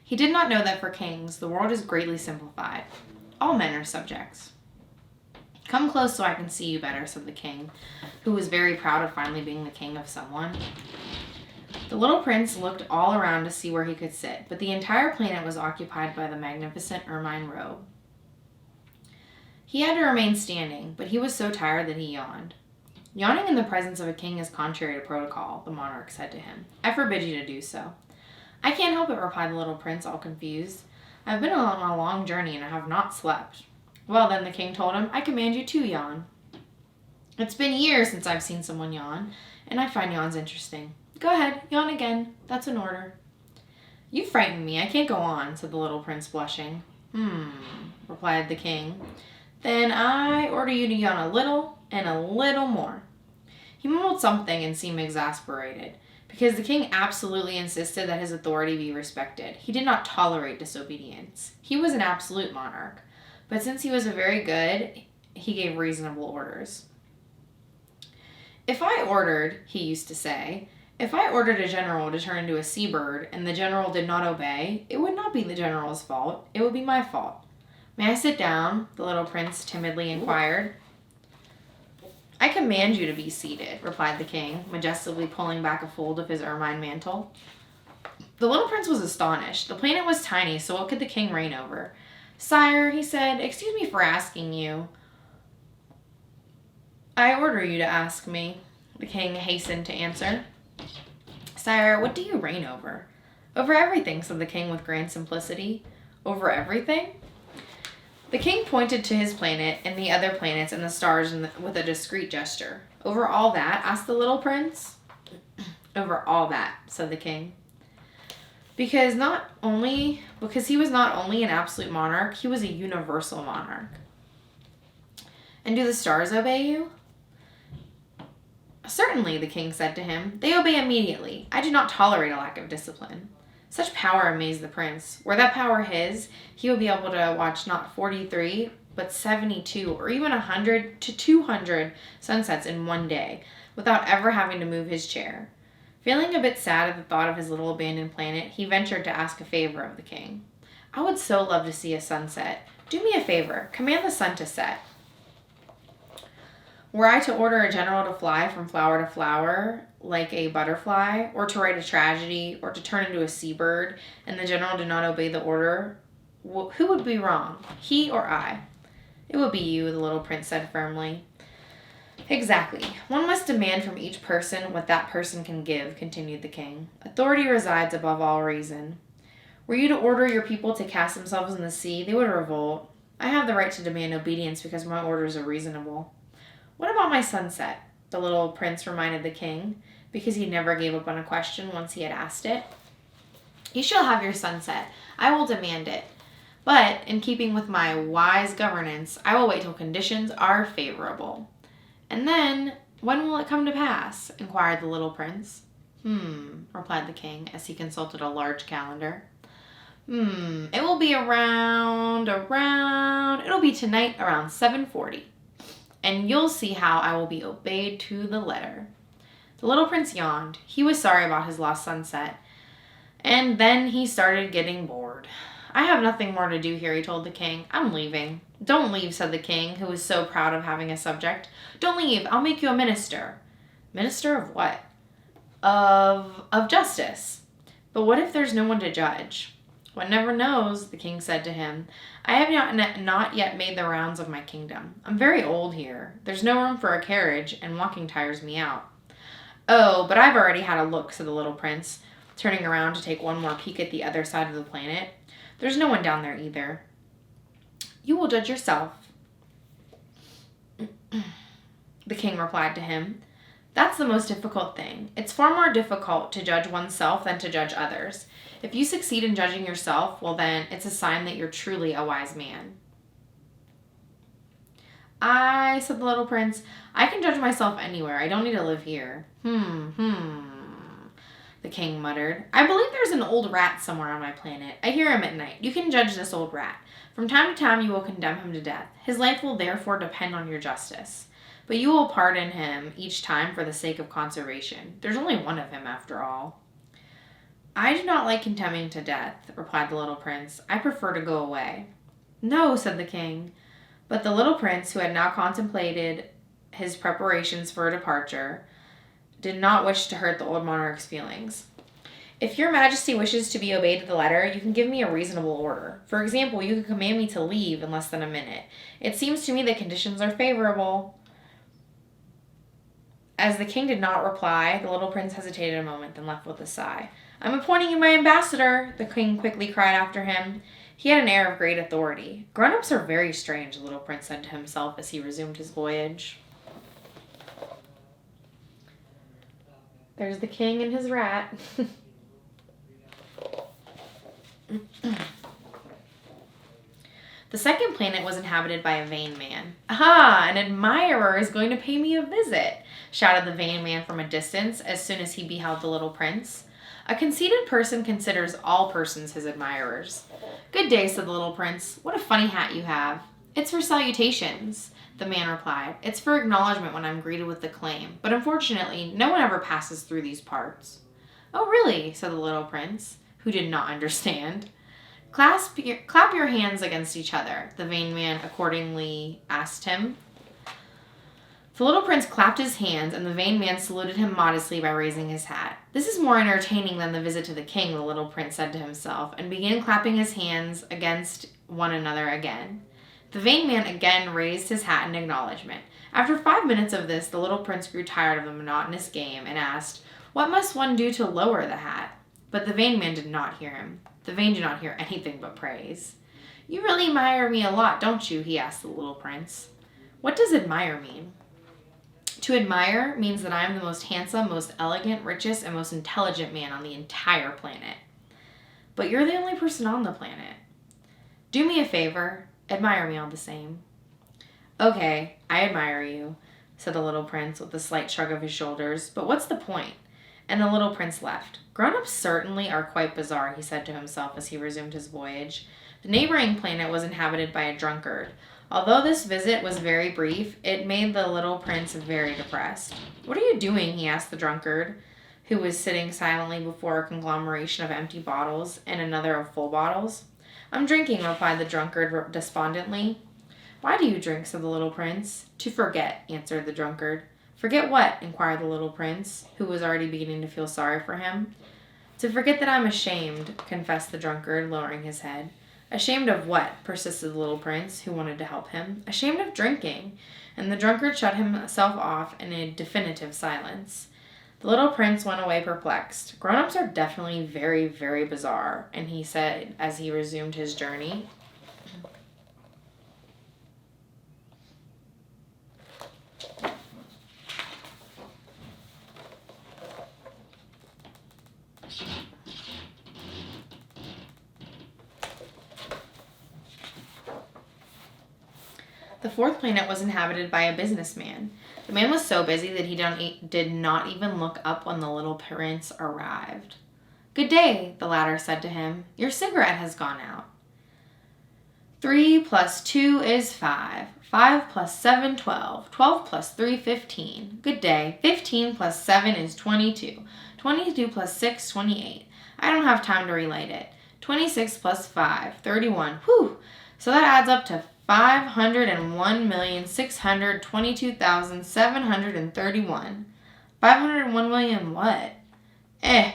He did not know that for kings, the world is greatly simplified. All men are subjects. "Come close so I can see you better," said the king, who was very proud of finally being the king of someone. The little prince looked all around to see where he could sit, but the entire planet was occupied by the magnificent ermine robe. He had to remain standing, but he was so tired that he yawned. "Yawning in the presence of a king is contrary to protocol," the monarch said to him. "I forbid you to do so." "I can't help it," replied the little prince, all confused. "I've been on a long journey and I have not slept." "Well then," the king told him, "I command you to yawn." "It's been years since I've seen someone yawn, and I find yawns interesting." "Go ahead, yawn again. That's an order." "You frighten me. I can't go on," said the little prince, blushing. Replied the king. "Then I order you to yawn a little and a little more." He mumbled something and seemed exasperated, because the king absolutely insisted that his authority be respected. He did not tolerate disobedience. He was an absolute monarch, but since he was very good, he gave reasonable orders. He used to say, if I ordered a general to turn into a seabird and the general did not obey, it would not be the general's fault, it would be my fault. "May I sit down?" the little prince timidly inquired. "I command you to be seated," replied the king, majestically pulling back a fold of his ermine mantle. The little prince was astonished. The planet was tiny, so what could the king reign over? "Sire," he said, "excuse me for asking you." "I order you to ask me," the king hastened to answer. "Sire, what do you reign over?" "Over everything," said the king with grand simplicity. "Over everything?" The king pointed to his planet and the other planets and the stars with a discreet gesture. "Over all that?" asked the little prince. "Over all that," said the king. Because he was not only an absolute monarch, he was a universal monarch. "And do the stars obey you?" "Certainly," the king said to him. "They obey immediately. I do not tolerate a lack of discipline." Such power amazed the prince. Were that power his, he would be able to watch not 43, but 72, or even 100 to 200 sunsets in one day, without ever having to move his chair. Feeling a bit sad at the thought of his little abandoned planet, he ventured to ask a favor of the king. "I would so love to see a sunset. Do me a favor. Command the sun to set." Were I to order a general to fly from flower to flower like a butterfly, or to write a tragedy, or to turn into a seabird, and the general did not obey the order, who would be wrong, he or I? "It would be you," the little prince said firmly. "Exactly. One must demand from each person what that person can give," continued the king. "Authority resides above all reason. Were you to order your people to cast themselves in the sea, they would revolt. I have the right to demand obedience because my orders are reasonable." "What about my sunset?" the little prince reminded the king, because he never gave up on a question once he had asked it. "You shall have your sunset. I will demand it. But, in keeping with my wise governance, I will wait till conditions are favorable." "And then, when will it come to pass?" inquired the little prince. Replied the king, as he consulted a large calendar. It will be it'll be tonight around 7:40. And you'll see how I will be obeyed to the letter." The little prince yawned. He was sorry about his lost sunset. And then he started getting bored. "I have nothing more to do here," he told the king. "I'm leaving." "Don't leave," said the king, who was so proud of having a subject. "Don't leave. I'll make you a minister." "Minister of what?" Of justice." "But what if there's no one to judge?" "One never knows," the king said to him. "I have not yet made the rounds of my kingdom. I'm very old here. There's no room for a carriage, and walking tires me out." "Oh, but I've already had a look," said the little prince, turning around to take one more peek at the other side of the planet. "There's no one down there either." "You will judge yourself," the king replied to him. "That's the most difficult thing. It's far more difficult to judge oneself than to judge others. If you succeed in judging yourself, well then, it's a sign that you're truly a wise man." Said the little prince, "I can judge myself anywhere. I don't need to live here." the king muttered. I believe there's an old rat somewhere on my planet. I hear him at night. You can judge this old rat. From time to time you will condemn him to death. His life will therefore depend on your justice. But you will pardon him each time for the sake of conservation. There's only one of him after all. I do not like condemning to death, replied the little prince. I prefer to go away. No, said the king. But the little prince, who had now contemplated his preparations for a departure, did not wish to hurt the old monarch's feelings. If your majesty wishes to be obeyed to the letter, you can give me a reasonable order. For example, you can command me to leave in less than a minute. It seems to me the conditions are favorable. As the king did not reply, the little prince hesitated a moment, then left with a sigh. I'm appointing you my ambassador, the king quickly cried after him. He had an air of great authority. Grown-ups are very strange, the little prince said to himself as he resumed his voyage. There's the king and his rat. The second planet was inhabited by a vain man. Aha! An admirer is going to pay me a visit, shouted the vain man from a distance as soon as he beheld the little prince. A conceited person considers all persons his admirers. Good day, said the little prince. What a funny hat you have. It's for salutations, the man replied. It's for acknowledgement when I'm greeted with acclaim, but unfortunately no one ever passes through these parts. Oh, really? Said the little prince, who did not understand. Clap your hands against each other, the vain man accordingly asked him. The little prince clapped his hands, and the vain man saluted him modestly by raising his hat. This is more entertaining than the visit to the king, the little prince said to himself, and began clapping his hands against one another again. The vain man again raised his hat in acknowledgement. After 5 minutes of this, the little prince grew tired of the monotonous game and asked, What must one do to lower the hat? But the vain man did not hear him. The vain do not hear anything but praise. You really admire me a lot, don't you? He asked the little prince. What does admire mean? To admire means that I am the most handsome, most elegant, richest, and most intelligent man on the entire planet. But you're the only person on the planet. Do me a favor. Admire me all the same. Okay, I admire you, said the little prince with a slight shrug of his shoulders. But what's the point? And the little prince left. Grown-ups certainly are quite bizarre, he said to himself as he resumed his voyage. The neighboring planet was inhabited by a drunkard. Although this visit was very brief, it made the little prince very depressed. What are you doing? He asked the drunkard, who was sitting silently before a conglomeration of empty bottles and another of full bottles. I'm drinking, replied the drunkard despondently. Why do you drink? Said the little prince. To forget, answered the drunkard. Forget what? Inquired the little prince, who was already beginning to feel sorry for him. To forget that I'm ashamed, confessed the drunkard, lowering his head. Ashamed of what? Persisted the little prince, who wanted to help him. Ashamed of drinking. And the drunkard shut himself off in a definitive silence. The little prince went away perplexed. Grown-ups are definitely very, very bizarre, and he said as he resumed his journey. The fourth planet was inhabited by a businessman. The man was so busy that he did not even look up when the little prince arrived. Good day, the latter said to him. Your cigarette has gone out. 3 plus 2 is 5. 5 plus 7, 12. 12 plus 3, 15. Good day. 15 plus 7 is 22. 22 plus 6, 28. I don't have time to relight it. 26 plus 5, 31. Whew! So that adds up to 501,622,731. 501 million what?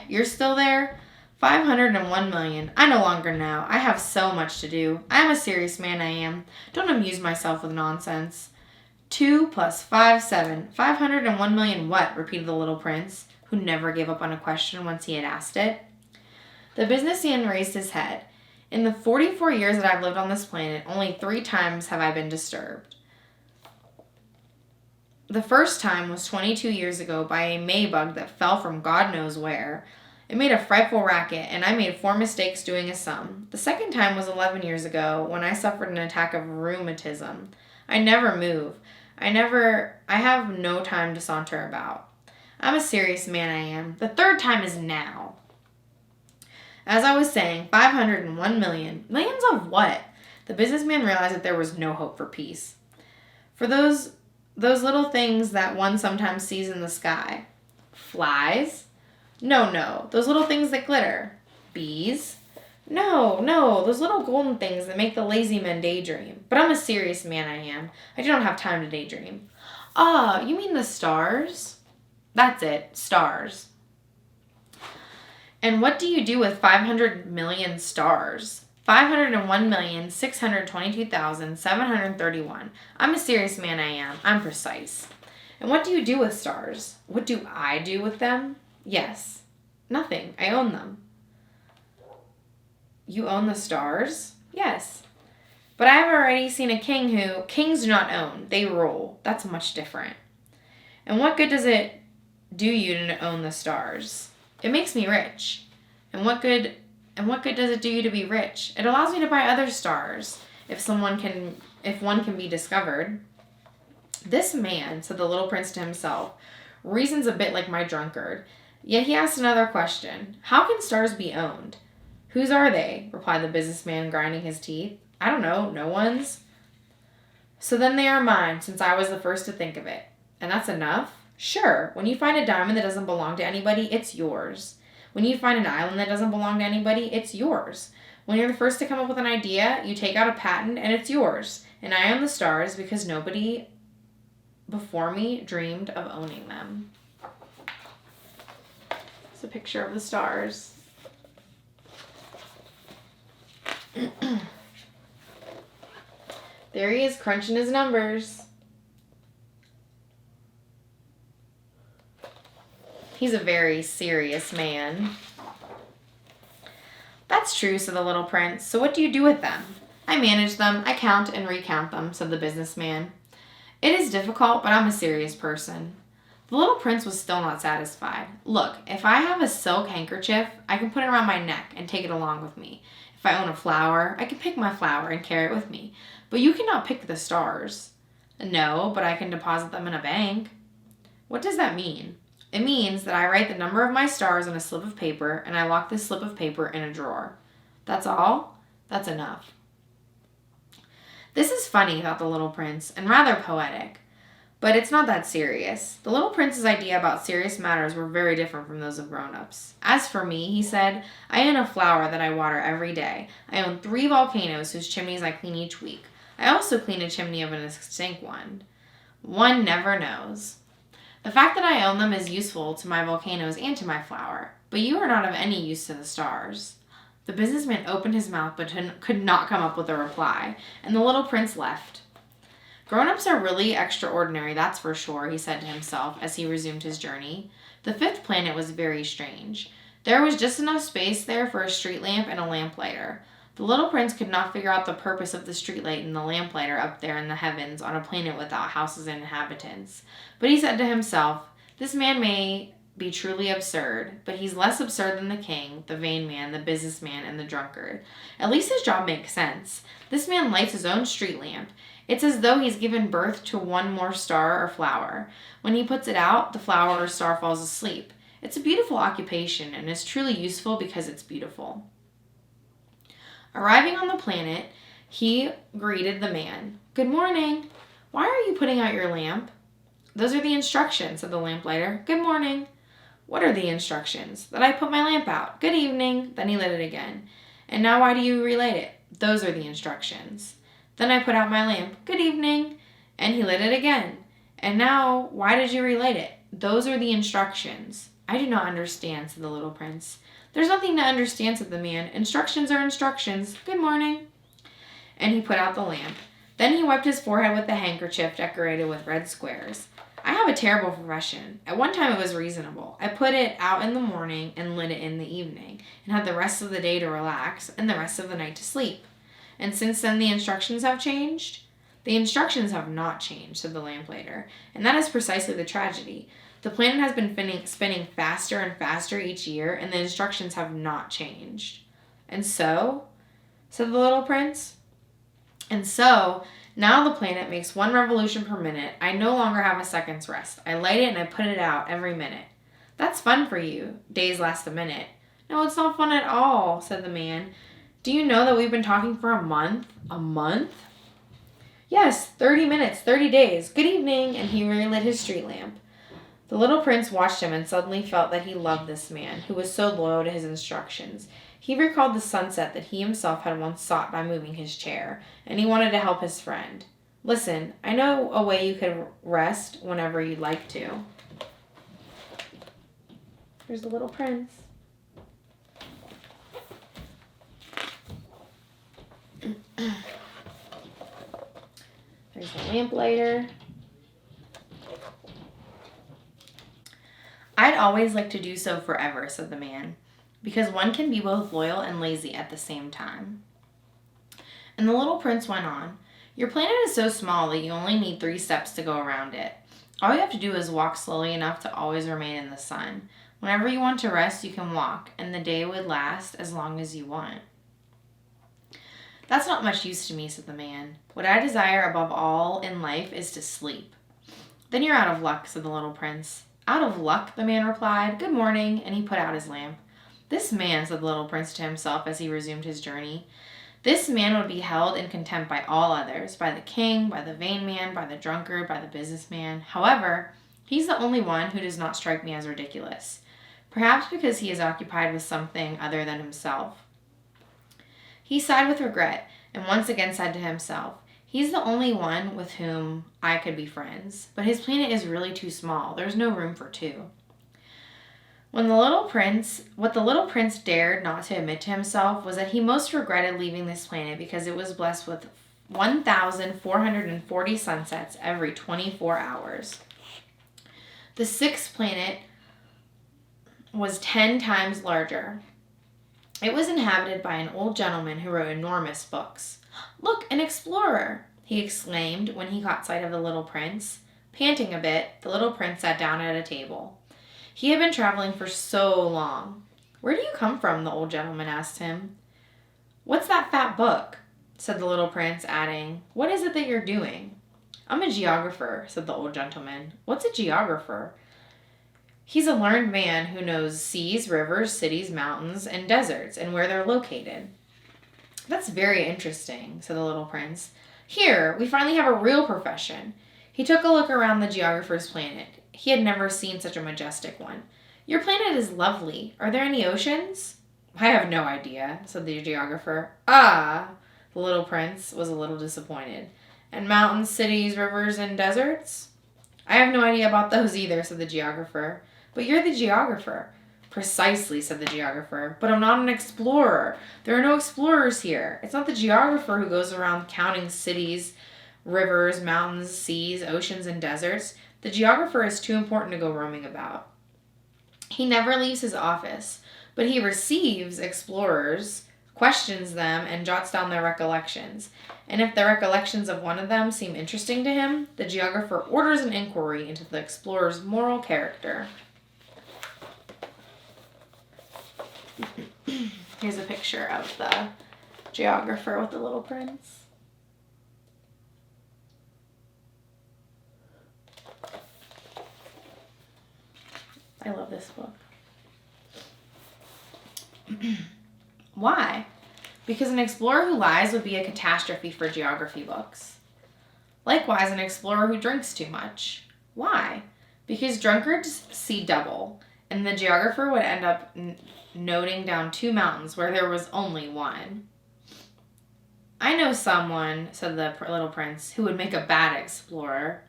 You're still there? 501 million. I no longer know. I have so much to do. I am a serious man, I am. Don't amuse myself with nonsense. 2 plus 5, 7. 501 million what? Repeated the little prince, who never gave up on a question once he had asked it. The businessman raised his head. In the 44 years that I've lived on this planet, only 3 times have I been disturbed. The first time was 22 years ago by a Maybug that fell from God knows where. It made a frightful racket, and I made 4 mistakes doing a sum. The second time was 11 years ago, when I suffered an attack of rheumatism. I never move. I have no time to saunter about. I'm a serious man, I am. The third time is now. As I was saying, 501 million. Millions of what? The businessman realized that there was no hope for peace. For those little things that one sometimes sees in the sky. Flies? No. Those little things that glitter. Bees? No. Those little golden things that make the lazy men daydream. But I'm a serious man, I am. I do not have time to daydream. Ah, you mean the stars? That's it, stars. And what do you do with 500 million stars? 501,622,731. I'm a serious man, I am. I'm precise. And what do you do with stars? What do I do with them? Yes. Nothing. I own them. You own the stars? Yes. But I have already seen a king who... Kings do not own. They rule. That's much different. And what good does it do you to own the stars? It makes me rich. And what good does it do you to be rich? It allows me to buy other stars if one can be discovered. This man, said the little prince to himself, reasons a bit like my drunkard. Yet he asked another question. How can stars be owned? Whose are they? Replied the businessman, grinding his teeth. I don't know. No one's. So then they are mine, since I was the first to think of it. And that's enough? Sure. When you find a diamond that doesn't belong to anybody, it's yours. When you find an island that doesn't belong to anybody, it's yours. When you're the first to come up with an idea, you take out a patent and it's yours. And I own the stars because nobody before me dreamed of owning them. It's a picture of the stars. There he is, crunching his numbers. He's a very serious man. That's true, said the little prince. So what do you do with them? I manage them. I count and recount them, said the businessman. It is difficult, but I'm a serious person. The little prince was still not satisfied. Look, if I have a silk handkerchief, I can put it around my neck and take it along with me. If I own a flower, I can pick my flower and carry it with me. But you cannot pick the stars. No, but I can deposit them in a bank. What does that mean? It means that I write the number of my stars on a slip of paper and I lock this slip of paper in a drawer. That's all? That's enough. This is funny, thought the little prince, and rather poetic. But it's not that serious. The little prince's idea about serious matters were very different from those of grown-ups. As for me, he said, I own a flower that I water every day. I own 3 volcanoes whose chimneys I clean each week. I also clean a chimney of an extinct one. One never knows. The fact that I own them is useful to my volcanoes and to my flower, but you are not of any use to the stars. The businessman opened his mouth but could not come up with a reply, and the little prince left. Grown-ups are really extraordinary, that's for sure, he said to himself as he resumed his journey. The 5th planet was very strange. There was just enough space there for a street lamp and a lamplighter. The little prince could not figure out the purpose of the streetlight and the lamplighter up there in the heavens on a planet without houses and inhabitants. But he said to himself, this man may be truly absurd, but he's less absurd than the king, the vain man, the businessman, and the drunkard. At least his job makes sense. This man lights his own street lamp. It's as though he's given birth to one more star or flower. When he puts it out, the flower or star falls asleep. It's a beautiful occupation, and is truly useful because it's beautiful. Arriving on the planet, he greeted the man. Good morning. Why are you putting out your lamp? Those are the instructions, said the lamplighter. Good morning. What are the instructions? That I put my lamp out. Good evening. Then he lit it again. And now why do you relight it? Those are the instructions. Then I put out my lamp. Good evening. And he lit it again. And now why did you relight it? Those are the instructions. I do not understand, said the little prince. There's nothing to understand, said the man. Instructions are instructions. Good morning. And he put out the lamp. Then he wiped his forehead with the handkerchief decorated with red squares. I have a terrible profession. At one time it was reasonable. I put it out in the morning and lit it in the evening, and had the rest of the day to relax and the rest of the night to sleep. And since then the instructions have changed? The instructions have not changed, said the lamplighter, and that is precisely the tragedy. The planet has been spinning faster and faster each year, and the instructions have not changed. And so, said the little prince, and so, Now the planet makes 1 revolution per minute. I no longer have a second's rest. I light it and I put it out every minute. That's fun for you. Days last a minute. No, it's not fun at all, said the man. Do you know that we've been talking for a month? A month? Yes, 30 minutes, 30 days. Good evening, and he relit his street lamp. The little prince watched him and suddenly felt that he loved this man, who was so loyal to his instructions. He recalled the sunset that he himself had once sought by moving his chair, and he wanted to help his friend. Listen, I know a way you could rest whenever you'd like to. Here's the little prince. There's the lamplighter. I'd always like to do so forever, said the man, because one can be both loyal and lazy at the same time. And the little prince went on, Your planet is so small that you only need 3 steps to go around it. All you have to do is walk slowly enough to always remain in the sun. Whenever you want to rest, you can walk, and the day would last as long as you want. That's not much use to me, said the man. What I desire above all in life is to sleep. Then you're out of luck, said the little prince. Out of luck, the man replied. Good morning, and he put out his lamp. This man, said the little prince to himself as he resumed his journey, this man would be held in contempt by all others, by the king, by the vain man, by the drunkard, by the businessman. However, he's the only one who does not strike me as ridiculous, perhaps because he is occupied with something other than himself. He sighed with regret, and once again said to himself, he's the only one with whom I could be friends, but his planet is really too small. There's no room for 2. What the little prince dared not to admit to himself was that he most regretted leaving this planet because it was blessed with 1,440 sunsets every 24 hours. The 6th planet was 10 times larger. It was inhabited by an old gentleman who wrote enormous books. Look, an explorer, he exclaimed when he caught sight of the little prince. Panting a bit, the little prince sat down at a table. He had been traveling for so long. Where do you come from? The old gentleman asked him. What's that fat book? Said the little prince, adding, what is it that you're doing? I'm a geographer, said the old gentleman. What's a geographer? He's a learned man who knows seas, rivers, cities, mountains, and deserts, and where they're located. That's very interesting, said the little prince. Here, we finally have a real profession. He took a look around the geographer's planet. He had never seen such a majestic one. Your planet is lovely. Are there any oceans? I have no idea, said the geographer. Ah, the little prince was a little disappointed. And mountains, cities, rivers, and deserts? I have no idea about those either, said the geographer. But you're the geographer. Precisely, said the geographer. But I'm not an explorer. There are no explorers here. It's not the geographer who goes around counting cities, rivers, mountains, seas, oceans, and deserts. The geographer is too important to go roaming about. He never leaves his office, but he receives explorers, questions them, and jots down their recollections. And if the recollections of one of them seem interesting to him, the geographer orders an inquiry into the explorer's moral character. Here's a picture of the geographer with the little prince. I love this book. Why? Because an explorer who lies would be a catastrophe for geography books. Likewise, an explorer who drinks too much. Why? Because drunkards see double, and the geographer would end up noting down 2 mountains where there was only one. I know someone, said the little prince, who would make a bad explorer.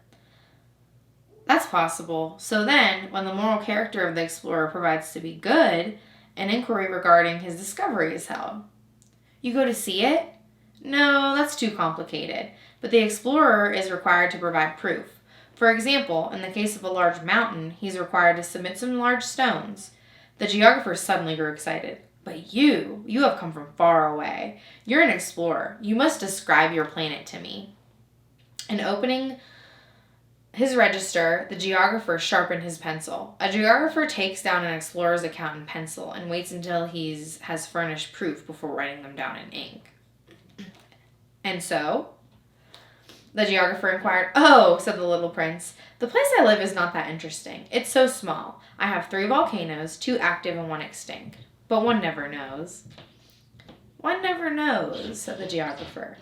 That's possible. So then, when the moral character of the explorer provides to be good, an inquiry regarding his discovery is held. You go to see it? No, that's too complicated. But the explorer is required to provide proof. For example, in the case of a large mountain, he's required to submit some large stones. The geographer suddenly grew excited. But you have come from far away. You're an explorer. You must describe your planet to me. And opening his register, the geographer sharpened his pencil. A geographer takes down an explorer's account in pencil and waits until he has furnished proof before writing them down in ink. And so, The geographer inquired. "Oh," said the little prince, "the place I live is not that interesting. It's so small. I have 3 volcanoes, 2 active and 1 extinct. But one never knows." "One never knows," said the geographer.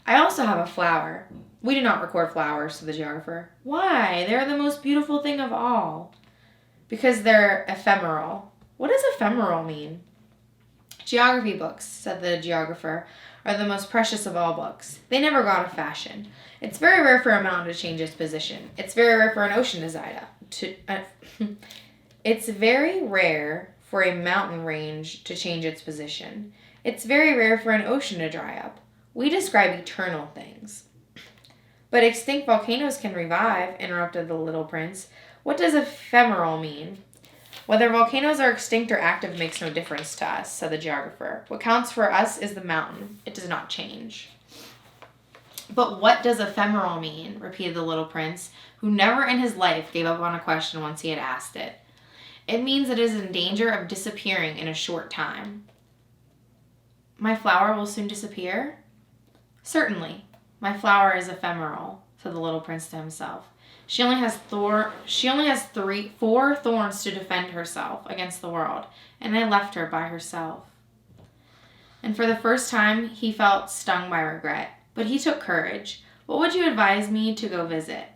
"I also have a flower." "We do not record flowers," said the geographer. "Why? They are the most beautiful thing of all." "Because they're ephemeral." "What does ephemeral mean?" "Geography books," said the geographer, "are the most precious of all books. They never go out of fashion. It's very rare for a mountain to change its position. It's very rare for an ocean It's very rare for a mountain range to change its position. It's very rare for an ocean to dry up. We describe eternal things." "But extinct volcanoes can revive," interrupted the little prince. "What does ephemeral mean?" "Whether volcanoes are extinct or active makes no difference to us," said the geographer. "What counts for us is the mountain. It does not change." "But what does ephemeral mean?" repeated the little prince, who never in his life gave up on a question once he had asked it. "It means it is in danger of disappearing in a short time." "My flower will soon disappear?" "Certainly. My flower is ephemeral," said the little prince to himself. She only has 4 thorns to defend herself against the world, and I left her by herself." And for the first time he felt stung by regret. But he took courage. "What would you advise me to go visit?"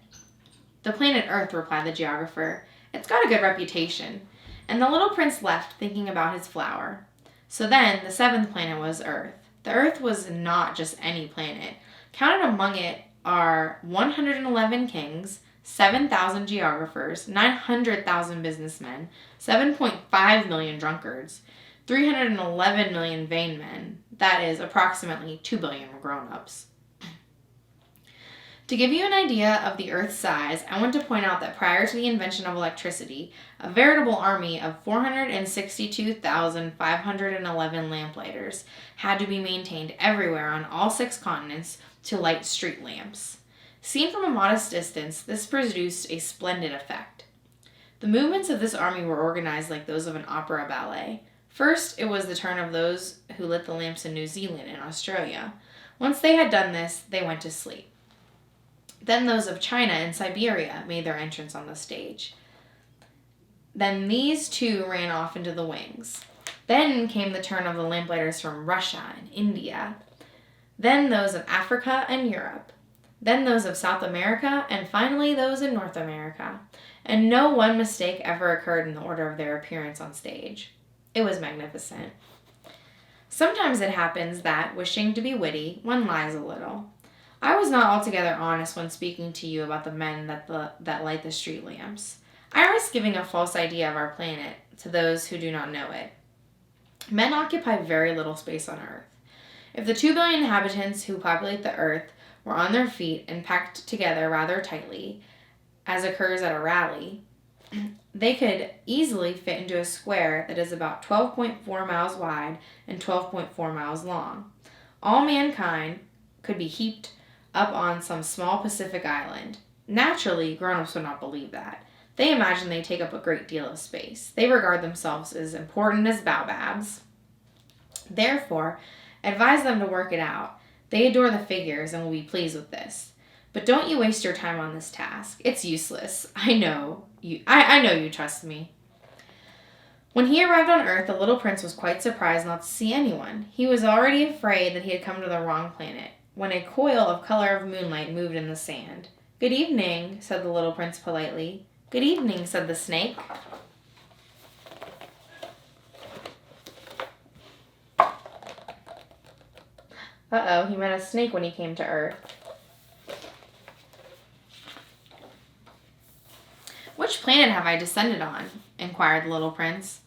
"The planet Earth," replied the geographer. "It's got a good reputation." And the little prince left, thinking about his flower. So then the 7th planet was Earth. The Earth was not just any planet. Counted among it are 111 kings, 7,000 geographers, 900,000 businessmen, 7.5 million drunkards, 311 million vain men. That is approximately 2 billion grown-ups. To give you an idea of the Earth's size, I want to point out that prior to the invention of electricity, a veritable army of 462,511 lamplighters had to be maintained everywhere on all 6 continents to light street lamps. Seen from a modest distance, this produced a splendid effect. The movements of this army were organized like those of an opera ballet. First, it was the turn of those who lit the lamps in New Zealand and Australia. Once they had done this, they went to sleep. Then those of China and Siberia made their entrance on the stage. Then these too ran off into the wings. Then came the turn of the lamplighters from Russia and India. Then those of Africa and Europe. Then those of South America, and finally those in North America. And no one mistake ever occurred in the order of their appearance on stage. It was magnificent. Sometimes it happens that, wishing to be witty, one lies a little. I was not altogether honest when speaking to you about the men that light the street lamps. I risk giving a false idea of our planet to those who do not know it. Men occupy very little space on Earth. If the 2 billion inhabitants who populate the Earth were on their feet and packed together rather tightly, as occurs at a rally, they could easily fit into a square that is about 12.4 miles wide and 12.4 miles long. All mankind could be heaped up on some small Pacific island. Naturally, grown-ups would not believe that. They imagine they take up a great deal of space. They regard themselves as important as baobabs. Therefore, advise them to work it out. They adore the figures and will be pleased with this. But don't you waste your time on this task. It's useless. I know you trust me. When he arrived on Earth, the little prince was quite surprised not to see anyone. He was already afraid that he had come to the wrong planet, when a coil of color of moonlight moved in the sand. "Good evening," said the little prince politely. "Good evening," said the snake. Uh-oh, he met a snake when he came to Earth. "Which planet have I descended on?" inquired the little prince.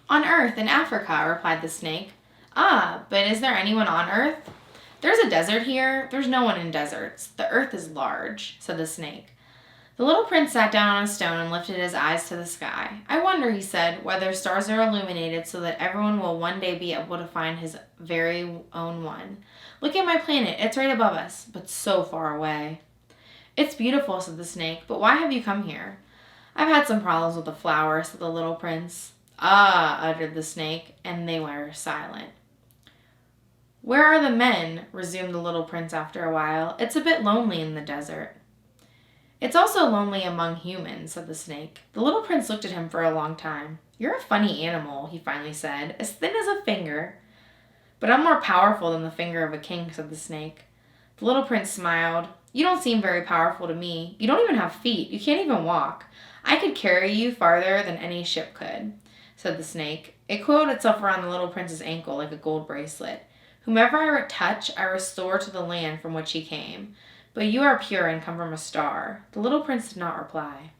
"On Earth, in Africa," replied the snake. "Ah, but is there anyone on Earth?" "There's a desert here. There's no one in deserts. The Earth is large," said the snake. The little prince sat down on a stone and lifted his eyes to the sky. "I wonder," he said, "whether stars are illuminated so that everyone will one day be able to find his very own one. Look at my planet. It's right above us, but so far away." "It's beautiful," said the snake, "but why have you come here?" "I've had some problems with the flower," said the little prince. "Ah," uttered the snake, and they were silent. "Where are the men?" resumed the little prince after a while. "It's a bit lonely in the desert." "It's also lonely among humans," said the snake. The little prince looked at him for a long time. "You're a funny animal," he finally said, "as thin as a finger." "But I'm more powerful than the finger of a king," said the snake. The little prince smiled. "You don't seem very powerful to me. You don't even have feet. You can't even walk. I could carry you farther than any ship could," said the snake. It coiled itself around the little prince's ankle like a gold bracelet. "Whomever I touch, I restore to the land from which he came. But you are pure and come from a star." The little prince did not reply.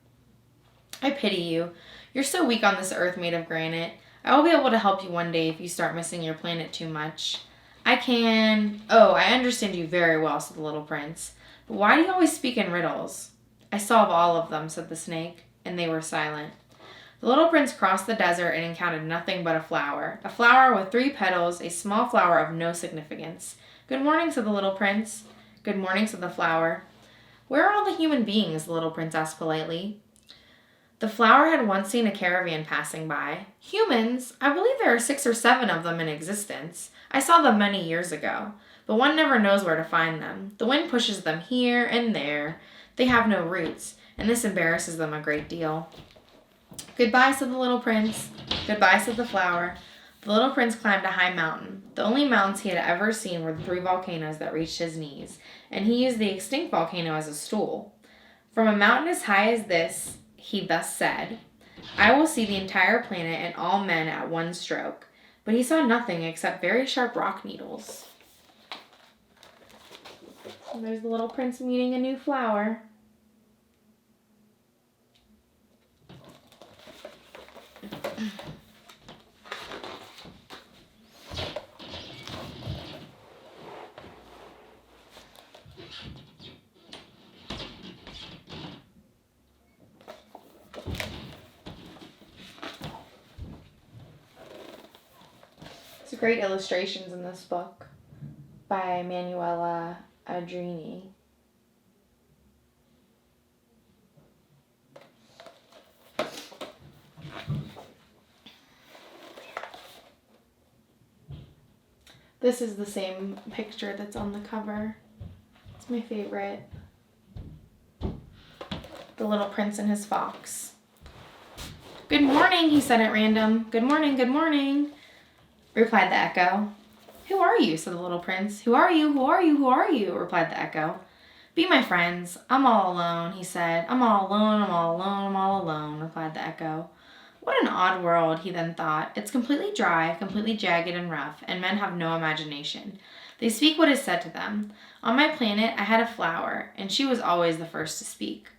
"I pity you. You're so weak on this earth made of granite. I will be able to help you one day if you start missing your planet too much. I understand you very well," said the little prince. "But why do you always speak in riddles?" "I solve all of them," said the snake, and they were silent. The little prince crossed the desert and encountered nothing but a flower with 3 petals, a small flower of no significance. "Good morning," said the little prince. "Good morning," said the flower. "Where are all the human beings?" the little prince asked politely. The flower had once seen a caravan passing by. "Humans? I believe there are 6 or 7 of them in existence. I saw them many years ago, but one never knows where to find them. The wind pushes them here and there. They have no roots, and this embarrasses them a great deal." "Goodbye," said the little prince. "Goodbye," said the flower. The little prince climbed a high mountain. The only mountains he had ever seen were the 3 volcanoes that reached his knees, and he used the extinct volcano as a stool. From a mountain as high as this, he thus said, "I will see the entire planet and all men at one stroke." But he saw nothing except very sharp rock needles. And there's the little prince meeting a new flower. There's great illustrations in this book by Manuela Adrini. This is the same picture that's on the cover. It's my favorite. The little prince and his fox. "Good morning," he said at random. "Good morning, good morning," replied the echo. "Who are you?" said the little prince. "Who are you? Who are you? Who are you?" replied the echo. "Be my friends. I'm all alone," he said. "I'm all alone, I'm all alone, I'm all alone," replied the echo. What an odd world, he then thought. It's completely dry, completely jagged and rough, and men have no imagination. They speak what is said to them. On my planet, I had a flower, and she was always the first to speak.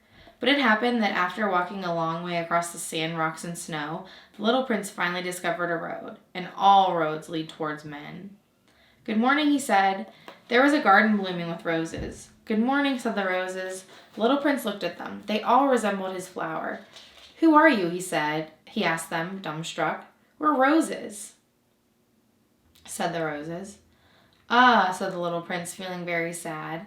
But it happened that after walking a long way across the sand, rocks, and snow, the little prince finally discovered a road, and all roads lead towards men. "Good morning," he said. There was a garden blooming with roses. "Good morning," said the roses. The little prince looked at them. They all resembled his flower. "Who are you?" he said. He asked them, dumbstruck. "We're roses," said the roses. "Ah," said the little prince, feeling very sad.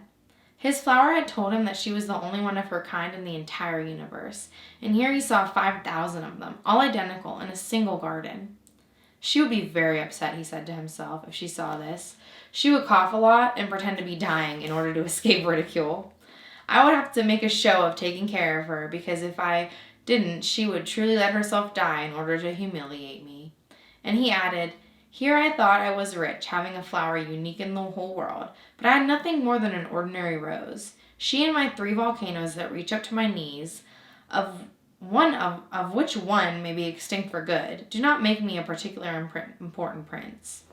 His flower had told him that she was the only one of her kind in the entire universe, and here he saw 5,000 of them, all identical, in a single garden. She would be very upset, he said to himself, if she saw this. She would cough a lot and pretend to be dying in order to escape ridicule. I would have to make a show of taking care of her, because if I didn't, she would truly let herself die in order to humiliate me. And he added, "Here I thought I was rich, having a flower unique in the whole world, but I had nothing more than an ordinary rose. She and my 3 volcanoes that reach up to my knees, of which one may be extinct for good, do not make me a particular important prince."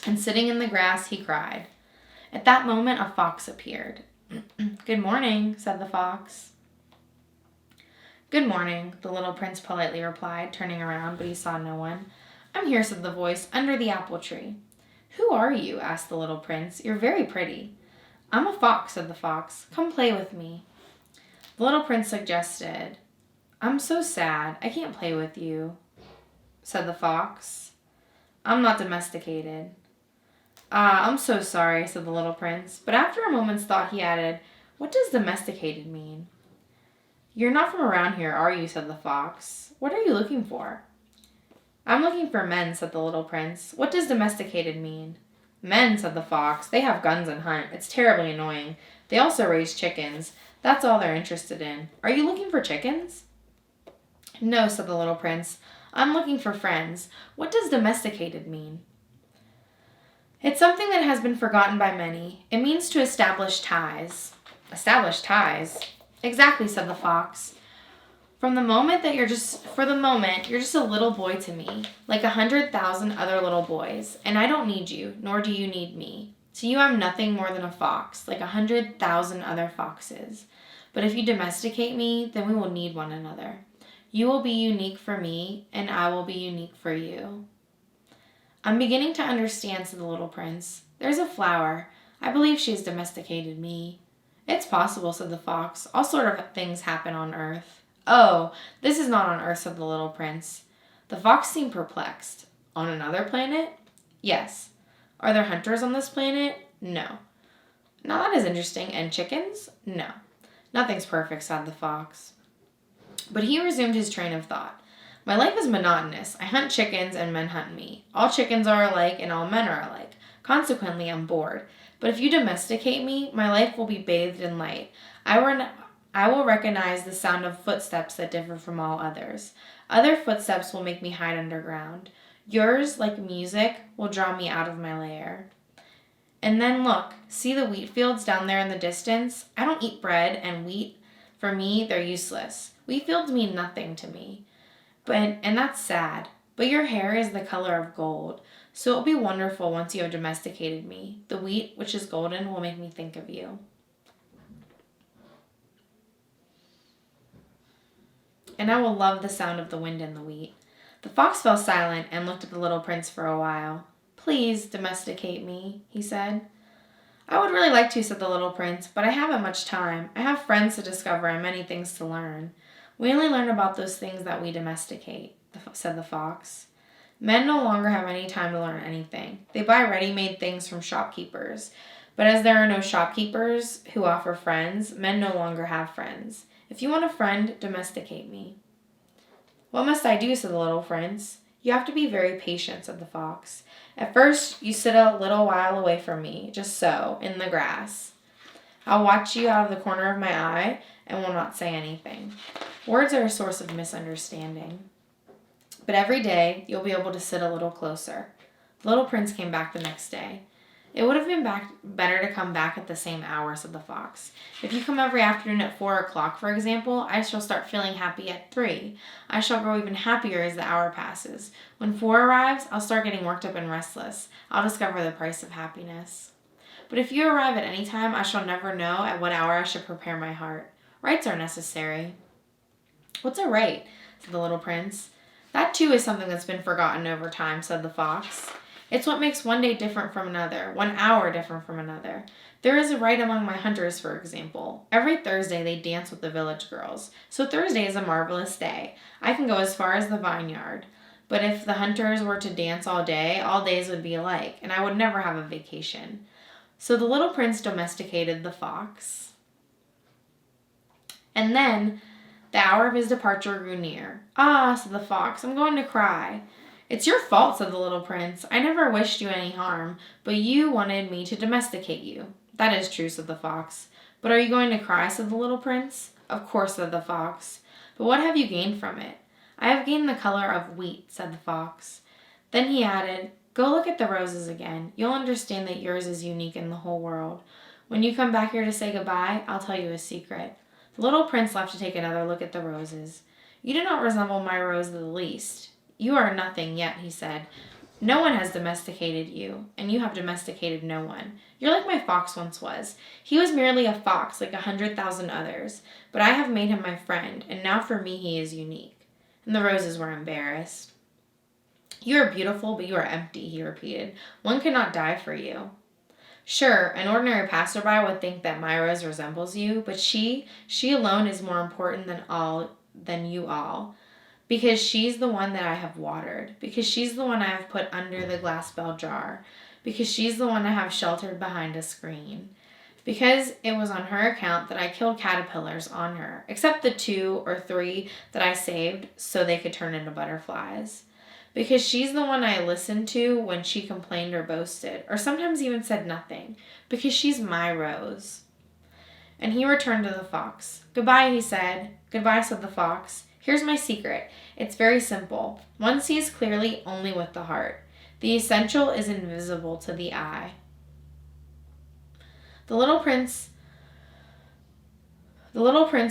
And sitting in the grass, he cried. At that moment, a fox appeared. "Good morning," said the fox. "Good morning," the little prince politely replied, turning around, but he saw no one. "I'm here," said the voice, "under the apple tree." "Who are you?" asked the little prince. "You're very pretty." "I'm a fox," said the fox. "Come play with me." The little prince suggested, "I'm so sad. I can't play with you," said the fox. "I'm not domesticated." "Ah, I'm so sorry," said the little prince. But after a moment's thought, he added, "What does domesticated mean?" "You're not from around here, are you?" said the fox. "What are you looking for?" "I'm looking for men," said the little prince. "What does domesticated mean?" Men, said the fox. They have guns and hunt. It's terribly annoying. They also raise chickens. That's all they're interested in. Are you looking for chickens? No, said the little prince. I'm looking for friends. What does domesticated mean? It's something that has been forgotten by many. It means to establish ties. Establish ties? Exactly, said the fox. For the moment, you're just a little boy to me, like 100,000 other little boys, and I don't need you, nor do you need me. To you, I'm nothing more than a fox, like 100,000 other foxes. But if you domesticate me, then we will need one another. You will be unique for me, and I will be unique for you. I'm beginning to understand, said the little prince. There's a flower. I believe she has domesticated me. It's possible, said the fox. All sort of things happen on Earth. Oh, this is not on Earth, said the little prince. The fox seemed perplexed. On another planet? Yes. Are there hunters on this planet? No. Now that is interesting. And chickens? No. Nothing's perfect, said the fox. But he resumed his train of thought. My life is monotonous. I hunt chickens and men hunt me. All chickens are alike and all men are alike. Consequently, I'm bored. But if you domesticate me, my life will be bathed in light. I will recognize the sound of footsteps that differ from all others. Other footsteps will make me hide underground. Yours, like music, will draw me out of my lair. And then look, see the wheat fields down there in the distance? I don't eat bread and wheat. For me, they're useless. Wheat fields mean nothing to me. And that's sad. But your hair is the color of gold. So it'll be wonderful once you have domesticated me. The wheat, which is golden, will make me think of you. And I will love the sound of the wind in the wheat. The fox fell silent and looked at the little prince for a while. Please domesticate me, he said. I would really like to, said the little prince, but I haven't much time. I have friends to discover and many things to learn. We only learn about those things that we domesticate, said the fox. Men no longer have any time to learn anything. They buy ready-made things from shopkeepers. But as there are no shopkeepers who offer friends, men no longer have friends. If you want a friend, domesticate me. What must I do, said the little prince. You have to be very patient, said the fox. At first, you sit a little while away from me, just so, in the grass. I'll watch you out of the corner of my eye and will not say anything. Words are a source of misunderstanding. But every day, you'll be able to sit a little closer. The little prince came back the next day. It would have been better to come back at the same hour, said the fox. If you come every afternoon at 4 o'clock, for example, I shall start feeling happy at 3. I shall grow even happier as the hour passes. When 4 arrives, I'll start getting worked up and restless. I'll discover the price of happiness. But if you arrive at any time, I shall never know at what hour I should prepare my heart. Rites are necessary. What's a rite? Said the little prince. That too is something that's been forgotten over time, said the fox. It's what makes one day different from another, 1 hour different from another. There is a rite among my hunters, for example. Every Thursday they dance with the village girls. So Thursday is a marvelous day. I can go as far as the vineyard. But if the hunters were to dance all day, all days would be alike, and I would never have a vacation. So the little prince domesticated the fox. And then the hour of his departure grew near. Ah, said the fox, I'm going to cry. It's your fault, said the little prince. I never wished you any harm, but you wanted me to domesticate you. That is true, said the fox. But are you going to cry, said the little prince. Of course, said the fox. But what have you gained from it? I have gained the color of wheat, said the fox. Then he added, go look at the roses again. You'll understand that yours is unique in the whole world. When you come back here to say goodbye, I'll tell you a secret. The little prince left to take another look at the roses. You do not resemble my rose the least. You are nothing yet, he said. No one has domesticated you, and you have domesticated no one. You're like my fox once was. He was merely a fox, like 100,000 others, but I have made him my friend, and now for me he is unique. And the roses were embarrassed. You are beautiful, but you are empty, he repeated. One could not die for you. Sure, an ordinary passerby would think that my rose resembles you, but she alone is more important than you all. Because she's the one that I have watered. Because she's the one I have put under the glass bell jar. Because she's the one I have sheltered behind a screen. Because it was on her account that I killed caterpillars on her, except the 2 or 3 that I saved so they could turn into butterflies. because she's the one I listened to when she complained or boasted, or sometimes even said nothing, because she's my rose." And he returned to the fox. "Goodbye," he said. "Goodbye," said the fox. "Here's my secret. It's very simple. One sees clearly only with the heart. The essential is invisible to the eye." The little prince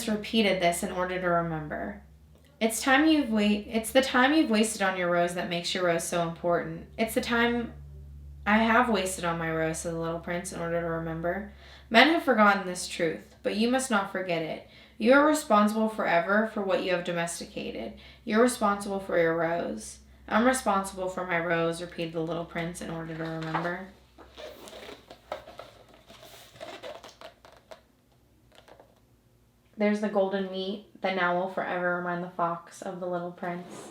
repeated this in order to remember. It's the time you've wasted on your rose that makes your rose so important. It's the time I have wasted on my rose," said the little prince, in order to remember. "Men have forgotten this truth, but you must not forget it. You are responsible forever for what you have domesticated. You're responsible for your rose." "I'm responsible for my rose," repeated the little prince, in order to remember. There's the golden meat that now will forever remind the fox of the little prince.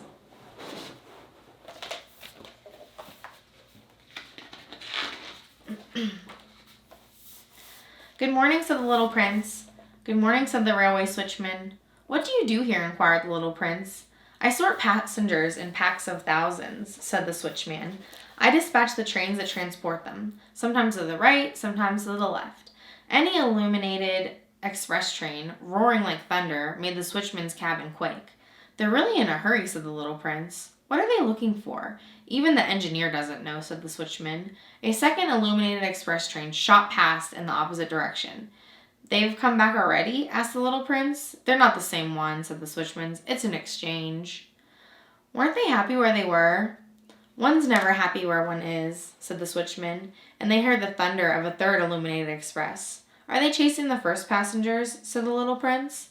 "Good morning," said the little prince. "Good morning," said the railway switchman. "What do you do here?" inquired the little prince. "I sort passengers in packs of thousands," said the switchman. "I dispatch the trains that transport them, sometimes to the right, sometimes to the left." Any illuminated express train, roaring like thunder, made the switchman's cabin quake. "They're really in a hurry," said the little prince. "What are they looking for?" "Even the engineer doesn't know," said the switchman. A second illuminated express train shot past in the opposite direction. "They've come back already?" asked the little prince. "They're not the same one," said the switchman. "It's an exchange." "Weren't they happy where they were?" "One's never happy where one is," said the switchman, and they heard the thunder of a third illuminated express. "Are they chasing the first passengers?" said the little prince.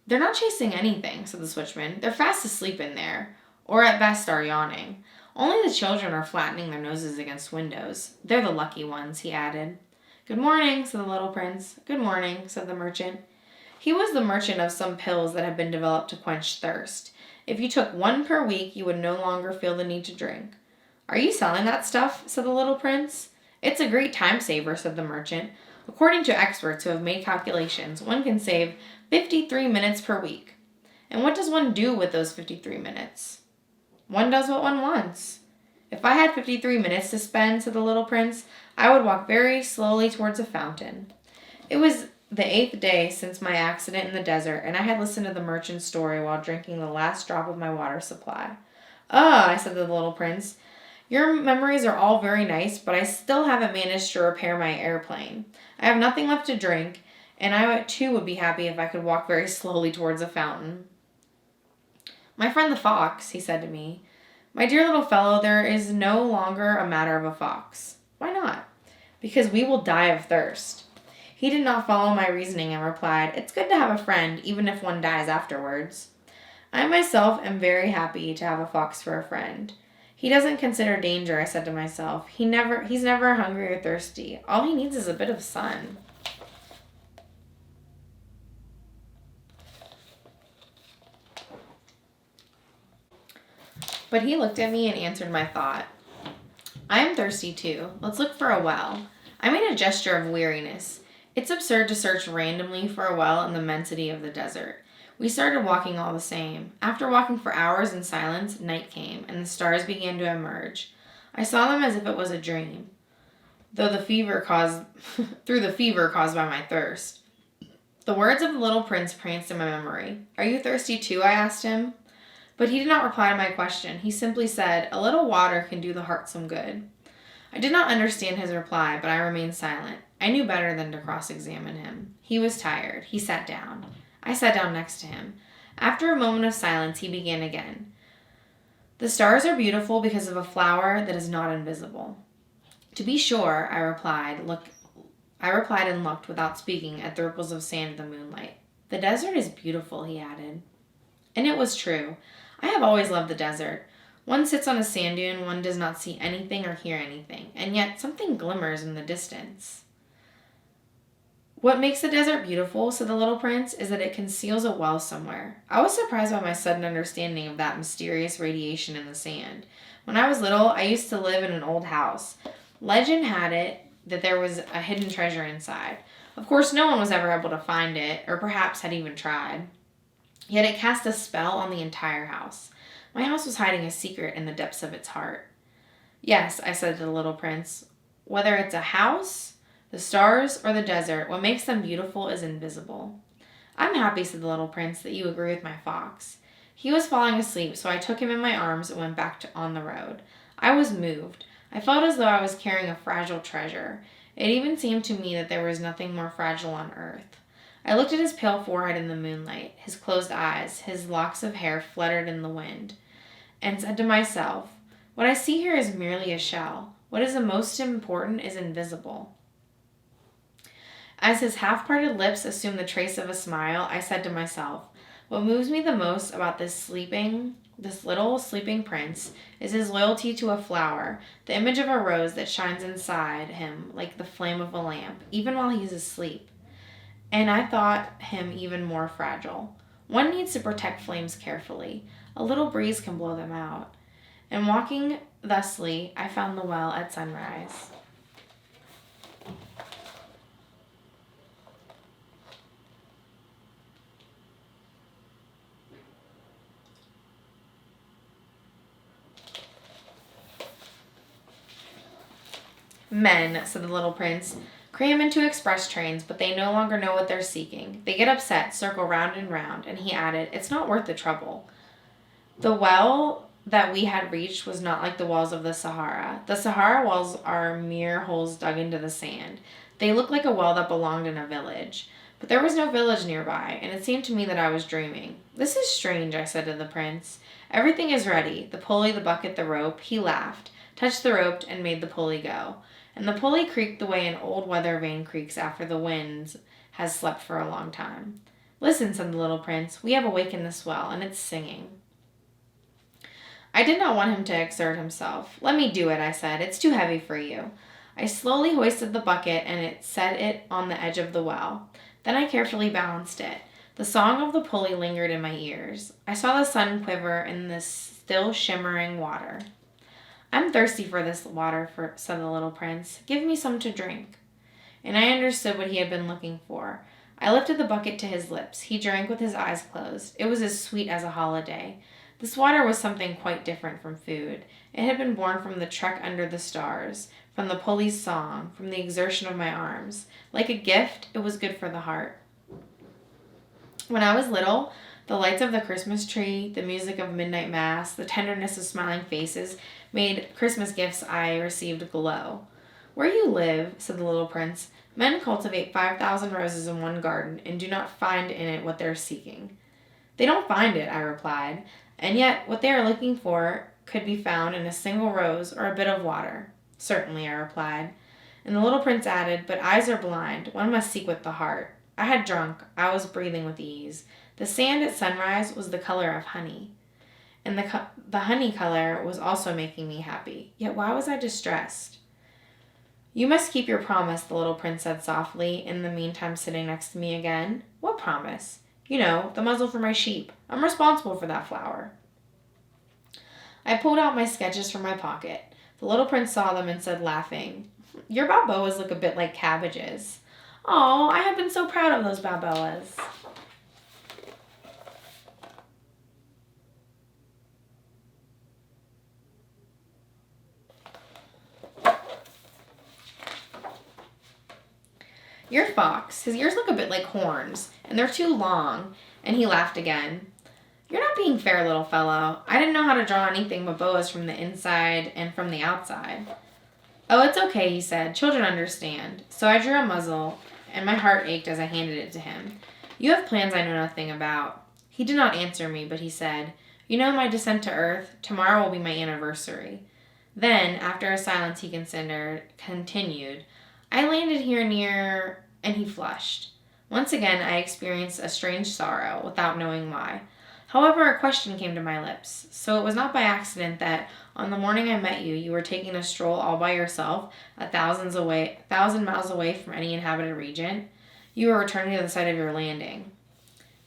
"They're not chasing anything," said the switchman. "They're fast asleep in there, or at best are yawning. Only the children are flattening their noses against windows. They're the lucky ones," he added. "Good morning," said the little prince. "Good morning," said the merchant. He was the merchant of some pills that had been developed to quench thirst. If you took one per week, you would no longer feel the need to drink. "Are you selling that stuff?" said the little prince. "It's a great time saver," said the merchant. "According to experts who have made calculations, one can save 53 minutes per week." "And what does one do with those 53 minutes?" "One does what one wants." "If I had 53 minutes to spend," said the little prince, "I would walk very slowly towards a fountain." It was the 8th day since my accident in the desert, and I had listened to the merchant's story while drinking the last drop of my water supply. "Ah," I said to the little prince, "your memories are all very nice, but I still haven't managed to repair my airplane. I have nothing left to drink, and I too would be happy if I could walk very slowly towards a fountain." "My friend the fox," he said to me, "my dear little fellow, there is no longer a matter of a fox." "Why not?" "Because we will die of thirst." He did not follow my reasoning and replied, "It's good to have a friend, even if one dies afterwards." "I myself am very happy to have a fox for a friend. He doesn't consider danger," I said to myself. He's never hungry or thirsty. All he needs is a bit of sun." But he looked at me and answered my thought. "I am thirsty too. Let's look for a well." I made a gesture of weariness. It's absurd to search randomly for a well in the immensity of the desert. We started walking all the same. After walking for hours in silence, night came, and the stars began to emerge. I saw them as if it was a dream, through the fever caused by my thirst. The words of the little prince pranced in my memory. "Are you thirsty too?" I asked him. But he did not reply to my question. He simply said, "A little water can do the heart some good." I did not understand his reply, but I remained silent. I knew better than to cross-examine him. He was tired. He sat down. I sat down next to him. After a moment of silence, he began again. "The stars are beautiful because of a flower that is not invisible." "To be sure," I replied and looked, without speaking, at the ripples of sand in the moonlight. "The desert is beautiful," he added. And it was true. I have always loved the desert. One sits on a sand dune, one does not see anything or hear anything, and yet something glimmers in the distance. "What makes the desert beautiful," said the little prince, "is that it conceals a well somewhere." I was surprised by my sudden understanding of that mysterious radiation in the sand. When I was little, I used to live in an old house. Legend had it that there was a hidden treasure inside. Of course, no one was ever able to find it, or perhaps had even tried. Yet it cast a spell on the entire house. My house was hiding a secret in the depths of its heart. Yes, I said to the little prince, whether it's a house, the stars, or the desert, what makes them beautiful is invisible. I'm happy, said the little prince, that you agree with my fox. He was falling asleep, so I took him in my arms and went back on the road. I was moved. I felt as though I was carrying a fragile treasure. It even seemed to me that there was nothing more fragile on earth. I looked at his pale forehead in the moonlight, his closed eyes, his locks of hair fluttered in the wind, and said to myself, what I see here is merely a shell. What is the most important is invisible. As his half-parted lips assumed the trace of a smile, I said to myself, what moves me the most about this little sleeping prince is his loyalty to a flower, the image of a rose that shines inside him like the flame of a lamp, even while he's asleep. And I thought him even more fragile. One needs to protect flames carefully. A little breeze can blow them out. And walking thusly, I found the well at sunrise. Men, said the little prince, cram into express trains, but they no longer know what they're seeking. They get upset, circle round and round, and he added, it's not worth the trouble. The well that we had reached was not like the wells of the Sahara. The Sahara wells are mere holes dug into the sand. They look like a well that belonged in a village. But there was no village nearby, and it seemed to me that I was dreaming. This is strange, I said to the prince. Everything is ready, the pulley, the bucket, the rope. He laughed, touched the rope, and made the pulley go. And the pulley creaked the way an old weather vane creaks after the wind has slept for a long time. Listen, said the little prince, we have awakened the swell, and it's singing. I did not want him to exert himself. Let me do it, I said. It's too heavy for you. I slowly hoisted the bucket and set it on the edge of the well. Then I carefully balanced it. The song of the pulley lingered in my ears. I saw the sun quiver in the still shimmering water. I'm thirsty for this water, said the little prince. Give me some to drink. And I understood what he had been looking for. I lifted the bucket to his lips. He drank with his eyes closed. It was as sweet as a holiday. This water was something quite different from food. It had been born from the trek under the stars, from the pulley's song, from the exertion of my arms. Like a gift, it was good for the heart. When I was little, the lights of the Christmas tree, the music of midnight mass, the tenderness of smiling faces made Christmas gifts I received glow. Where you live, said the little prince, men cultivate 5,000 roses in one garden and do not find in it what they're seeking. They don't find it, I replied, and yet what they are looking for could be found in a single rose or a bit of water. Certainly, I replied. And the little prince added, but eyes are blind. One must seek with the heart. I had drunk. I was breathing with ease. The sand at sunrise was the color of honey. And the honey color was also making me happy. Yet why was I distressed? You must keep your promise, the little prince said softly, in the meantime sitting next to me again. What promise? You know, the muzzle for my sheep. I'm responsible for that flower. I pulled out my sketches from my pocket. The little prince saw them and said, laughing, your balboas look a bit like cabbages. Oh, I have been so proud of those balboas. Your fox, his ears look a bit like horns, and they're too long. And he laughed again. You're not being fair, little fellow. I didn't know how to draw anything but boas from the inside and from the outside. Oh, it's okay, he said. Children understand. So I drew a muzzle, and my heart ached as I handed it to him. You have plans I know nothing about. He did not answer me, but he said, you know my descent to earth? Tomorrow will be my anniversary. Then, after a silence, he continued, I landed here near, and he flushed. Once again, I experienced a strange sorrow, without knowing why. However, a question came to my lips. So it was not by accident that, on the morning I met you, you were taking a stroll all by yourself, 1,000 miles away from any inhabited region. You were returning to the site of your landing.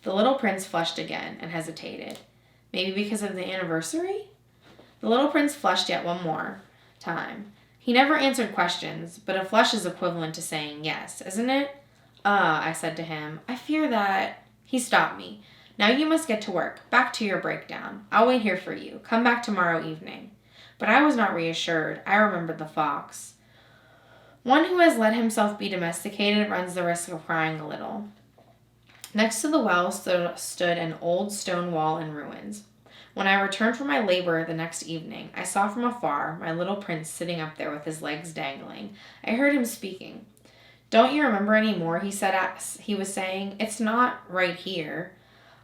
The little prince flushed again, and hesitated. Maybe because of the anniversary? The little prince flushed yet one more time. He never answered questions, but a flush is equivalent to saying yes, isn't it? I said to him, I fear that... He stopped me. Now you must get to work. Back to your breakdown. I'll wait here for you. Come back tomorrow evening." But I was not reassured. I remembered the fox. One who has let himself be domesticated runs the risk of crying a little. Next to the well stood an old stone wall in ruins. When I returned from my labor the next evening, I saw from afar my little prince sitting up there with his legs dangling. I heard him speaking. "Don't you remember any more?" he said. He was saying. "It's not right here."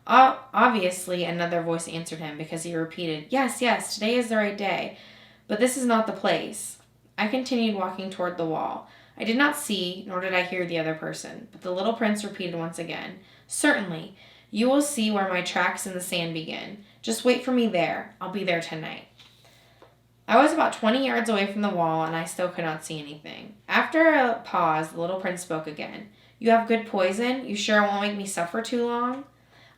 Obviously, another voice answered him because he repeated, "Yes, yes, today is the right day, but this is not the place." I continued walking toward the wall. I did not see, nor did I hear the other person, but the little prince repeated once again, "Certainly, you will see where my tracks in the sand begin. Just wait for me there. I'll be there tonight." I was about 20 yards away from the wall, and I still could not see anything. After a pause, the little prince spoke again. "You have good poison? You sure it won't make me suffer too long?"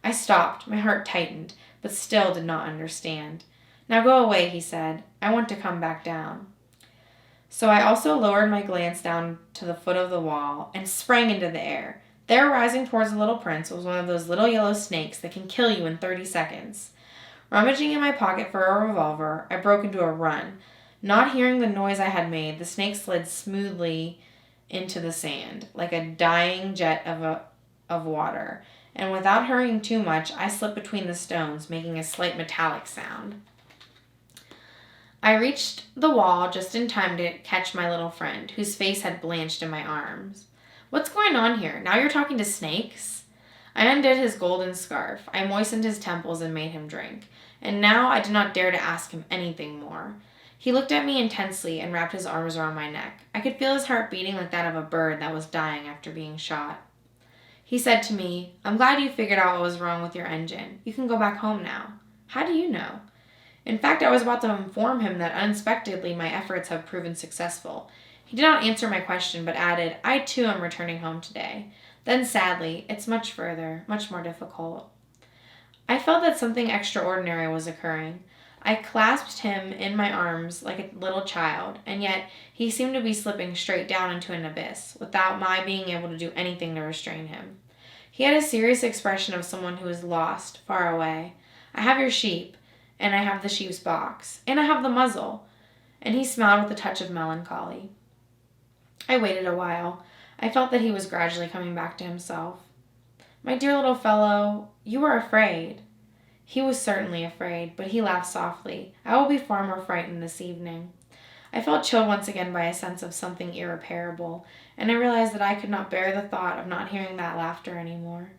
I stopped. My heart tightened, but still did not understand. "Now go away," he said. "I want to come back down." So I also lowered my glance down to the foot of the wall and sprang into the air. There, rising towards the little prince, was one of those little yellow snakes that can kill you in 30 seconds. Rummaging in my pocket for a revolver, I broke into a run. Not hearing the noise I had made, the snake slid smoothly into the sand, like a dying jet of water, and without hurrying too much, I slipped between the stones, making a slight metallic sound. I reached the wall just in time to catch my little friend, whose face had blanched in my arms. "What's going on here? Now you're talking to snakes?" I undid his golden scarf. I moistened his temples and made him drink. And now I did not dare to ask him anything more. He looked at me intensely and wrapped his arms around my neck. I could feel his heart beating like that of a bird that was dying after being shot. He said to me, "I'm glad you figured out what was wrong with your engine. You can go back home now." "How do you know?" In fact, I was about to inform him that unexpectedly my efforts have proven successful. He did not answer my question, but added, "I too am returning home today." Then sadly, "It's much further, much more difficult." I felt that something extraordinary was occurring. I clasped him in my arms like a little child, and yet he seemed to be slipping straight down into an abyss, without my being able to do anything to restrain him. He had a serious expression of someone who is lost, far away. "I have your sheep, and I have the sheep's box, and I have the muzzle." And he smiled with a touch of melancholy. I waited a while. I felt that he was gradually coming back to himself. "My dear little fellow, you are afraid." He was certainly afraid, but he laughed softly. "I will be far more frightened this evening." I felt chilled once again by a sense of something irreparable, and I realized that I could not bear the thought of not hearing that laughter anymore.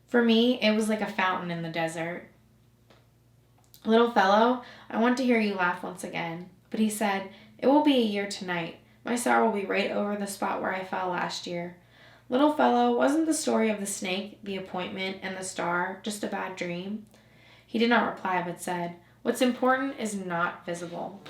For me, it was like a fountain in the desert. "Little fellow, I want to hear you laugh once again." But he said, "It will be a year tonight. My star will be right over the spot where I fell last year. Little fellow, wasn't the story of the snake, the appointment, and the star just a bad dream?" He did not reply, but said, "What's important is not visible."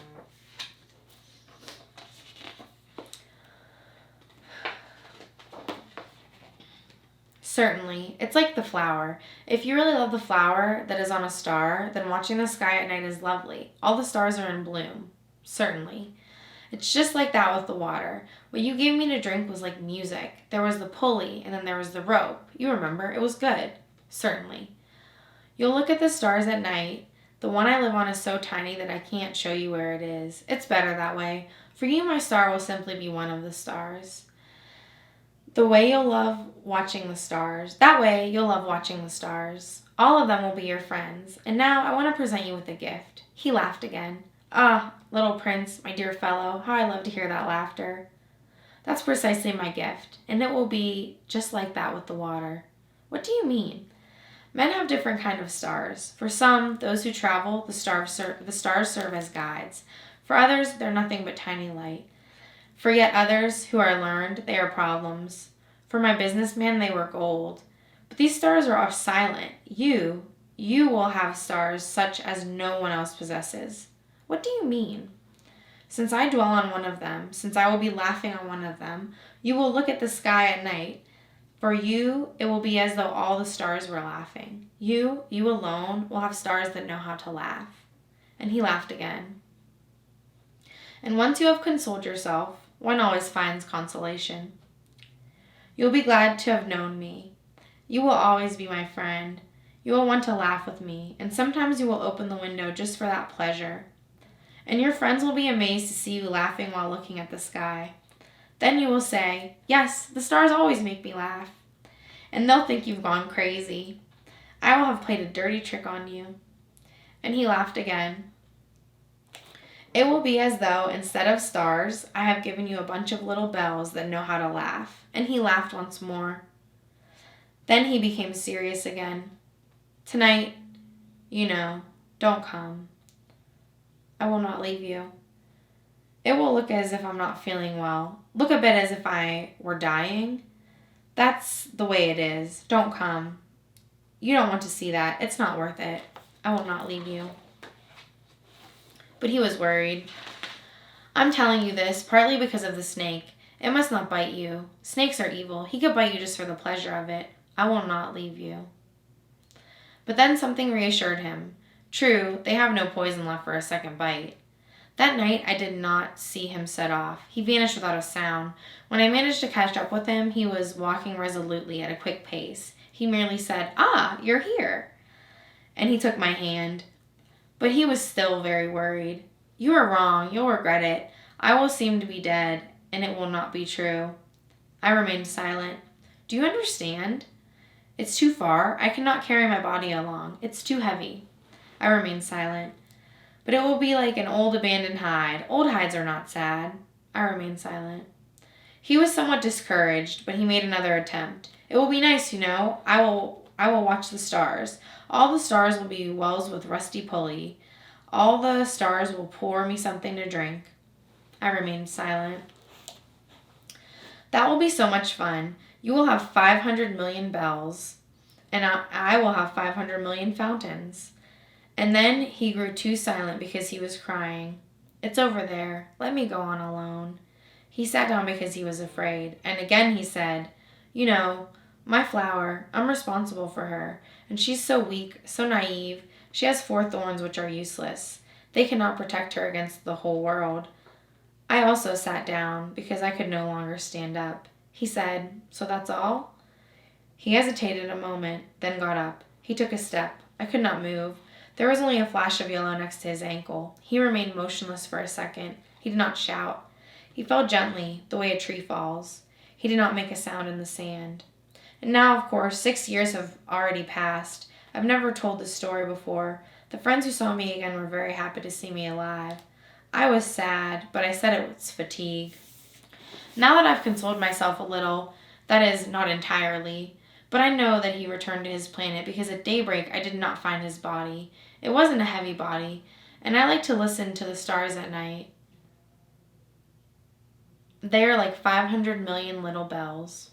Certainly. It's like the flower. If you really love the flower that is on a star, then watching the sky at night is lovely. All the stars are in bloom. Certainly. It's just like that with the water. What you gave me to drink was like music. There was the pulley, and then there was the rope. You remember, it was good. Certainly. You'll look at the stars at night. The one I live on is so tiny that I can't show you where it is. It's better that way. For you, my star will simply be one of the stars. That way you'll love watching the stars. All of them will be your friends. And now I want to present you with a gift. He laughed again. "Ah, little prince, my dear fellow, how I love to hear that laughter." "That's precisely my gift, and it will be just like that with the water." "What do you mean?" "Men have different kind of stars. For some, those who travel, the stars serve as guides. For others, they're nothing but tiny light. For yet others, who are learned, they are problems. For my businessman, they were gold. But these stars are all silent. You will have stars such as no one else possesses." "What do you mean?" "Since I dwell on one of them, since I will be laughing on one of them, you will look at the sky at night. For you, it will be as though all the stars were laughing. You alone, will have stars that know how to laugh." And he laughed again. And once you have consoled yourself, one always finds consolation. You'll be glad to have known me. You will always be my friend. You will want to laugh with me, and sometimes you will open the window just for that pleasure. And your friends will be amazed to see you laughing while looking at the sky. Then you will say, "Yes, the stars always make me laugh." And they'll think you've gone crazy. I will have played a dirty trick on you. And he laughed again. It will be as though, instead of stars, I have given you a bunch of little bells that know how to laugh. And he laughed once more. Then he became serious again. Tonight, don't come. I will not leave you. It will look as if I'm not feeling well. Look a bit as if I were dying. That's the way it is. Don't come. You don't want to see that. It's not worth it. I will not leave you. But he was worried. I'm telling you this partly because of the snake. It must not bite you. Snakes are evil. He could bite you just for the pleasure of it. I will not leave you. But then something reassured him. True, they have no poison left for a second bite. That night I did not see him set off. He vanished without a sound. When I managed to catch up with him, he was walking resolutely at a quick pace. He merely said, "Ah, you're here." And he took my hand. But he was still very worried. "You are wrong. You'll regret it. I will seem to be dead, and it will not be true." I remained silent. "Do you understand? It's too far. I cannot carry my body along. It's too heavy." I remained silent. "But it will be like an old abandoned hide. Old hides are not sad." I remained silent. He was somewhat discouraged, but he made another attempt. "It will be nice, I will watch the stars. All the stars will be wells with rusty pulley. All the stars will pour me something to drink." I remained silent. "That will be so much fun. You will have 500 million bells, and I will have 500 million fountains." And then he grew too silent because he was crying. "It's over there. Let me go on alone." He sat down because he was afraid, and again he said, "My flower, I'm responsible for her, and she's so weak, so naive. She has 4 thorns which are useless. They cannot protect her against the whole world." I also sat down because I could no longer stand up. He said, "So that's all?" He hesitated a moment, then got up. He took a step. I could not move. There was only a flash of yellow next to his ankle. He remained motionless for a second. He did not shout. He fell gently, the way a tree falls. He did not make a sound in the sand. And now, of course, 6 years have already passed. I've never told this story before. The friends who saw me again were very happy to see me alive. I was sad, but I said it was fatigue. Now that I've consoled myself a little, that is, not entirely, but I know that he returned to his planet because at daybreak I did not find his body. It wasn't a heavy body, and I like to listen to the stars at night. They are like 500 million little bells.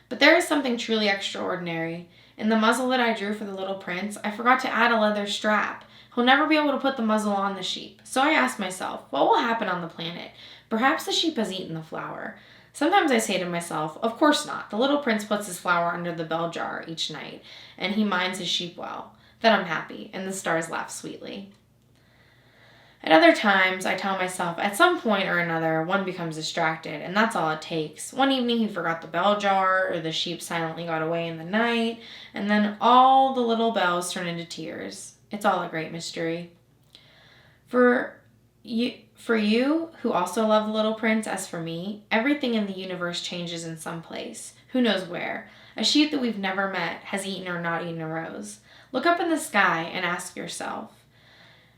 But there is something truly extraordinary. In the muzzle that I drew for the little prince, I forgot to add a leather strap. He'll never be able to put the muzzle on the sheep. So I asked myself, what will happen on the planet? Perhaps the sheep has eaten the flour. Sometimes I say to myself, of course not. The little prince puts his flour under the bell jar each night, and he minds his sheep well. Then I'm happy, and the stars laugh sweetly. At other times, I tell myself, at some point or another, one becomes distracted, and that's all it takes. One evening, he forgot the bell jar, or the sheep silently got away in the night, and then all the little bells turn into tears. It's all a great mystery. For you, who also love the little prince, as for me, everything in the universe changes in some place. Who knows where? A sheep that we've never met has eaten or not eaten a rose. Look up in the sky and ask yourself,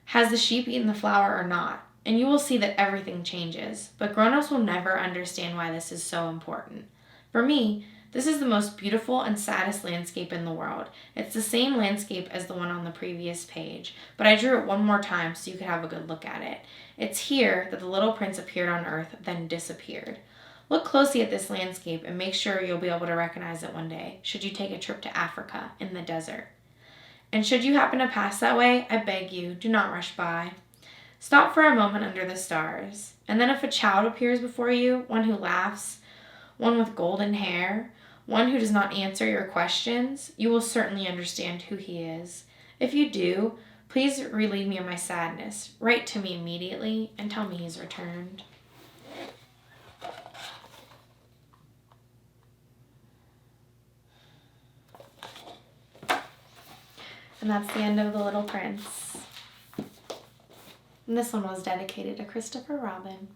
has the sheep eaten the flour or not? And you will see that everything changes. But grown-ups will never understand why this is so important. For me, this is the most beautiful and saddest landscape in the world. It's the same landscape as the one on the previous page, but I drew it one more time so you could have a good look at it. It's here that the little prince appeared on Earth, then disappeared. Look closely at this landscape and make sure you'll be able to recognize it one day, should you take a trip to Africa in the desert. And should you happen to pass that way, I beg you, do not rush by. Stop for a moment under the stars, and then if a child appears before you, one who laughs, one with golden hair, one who does not answer your questions, you will certainly understand who he is. If you do, please relieve me of my sadness. Write to me immediately and tell me he's returned. And that's the end of The Little Prince. And this one was dedicated to Christopher Robin.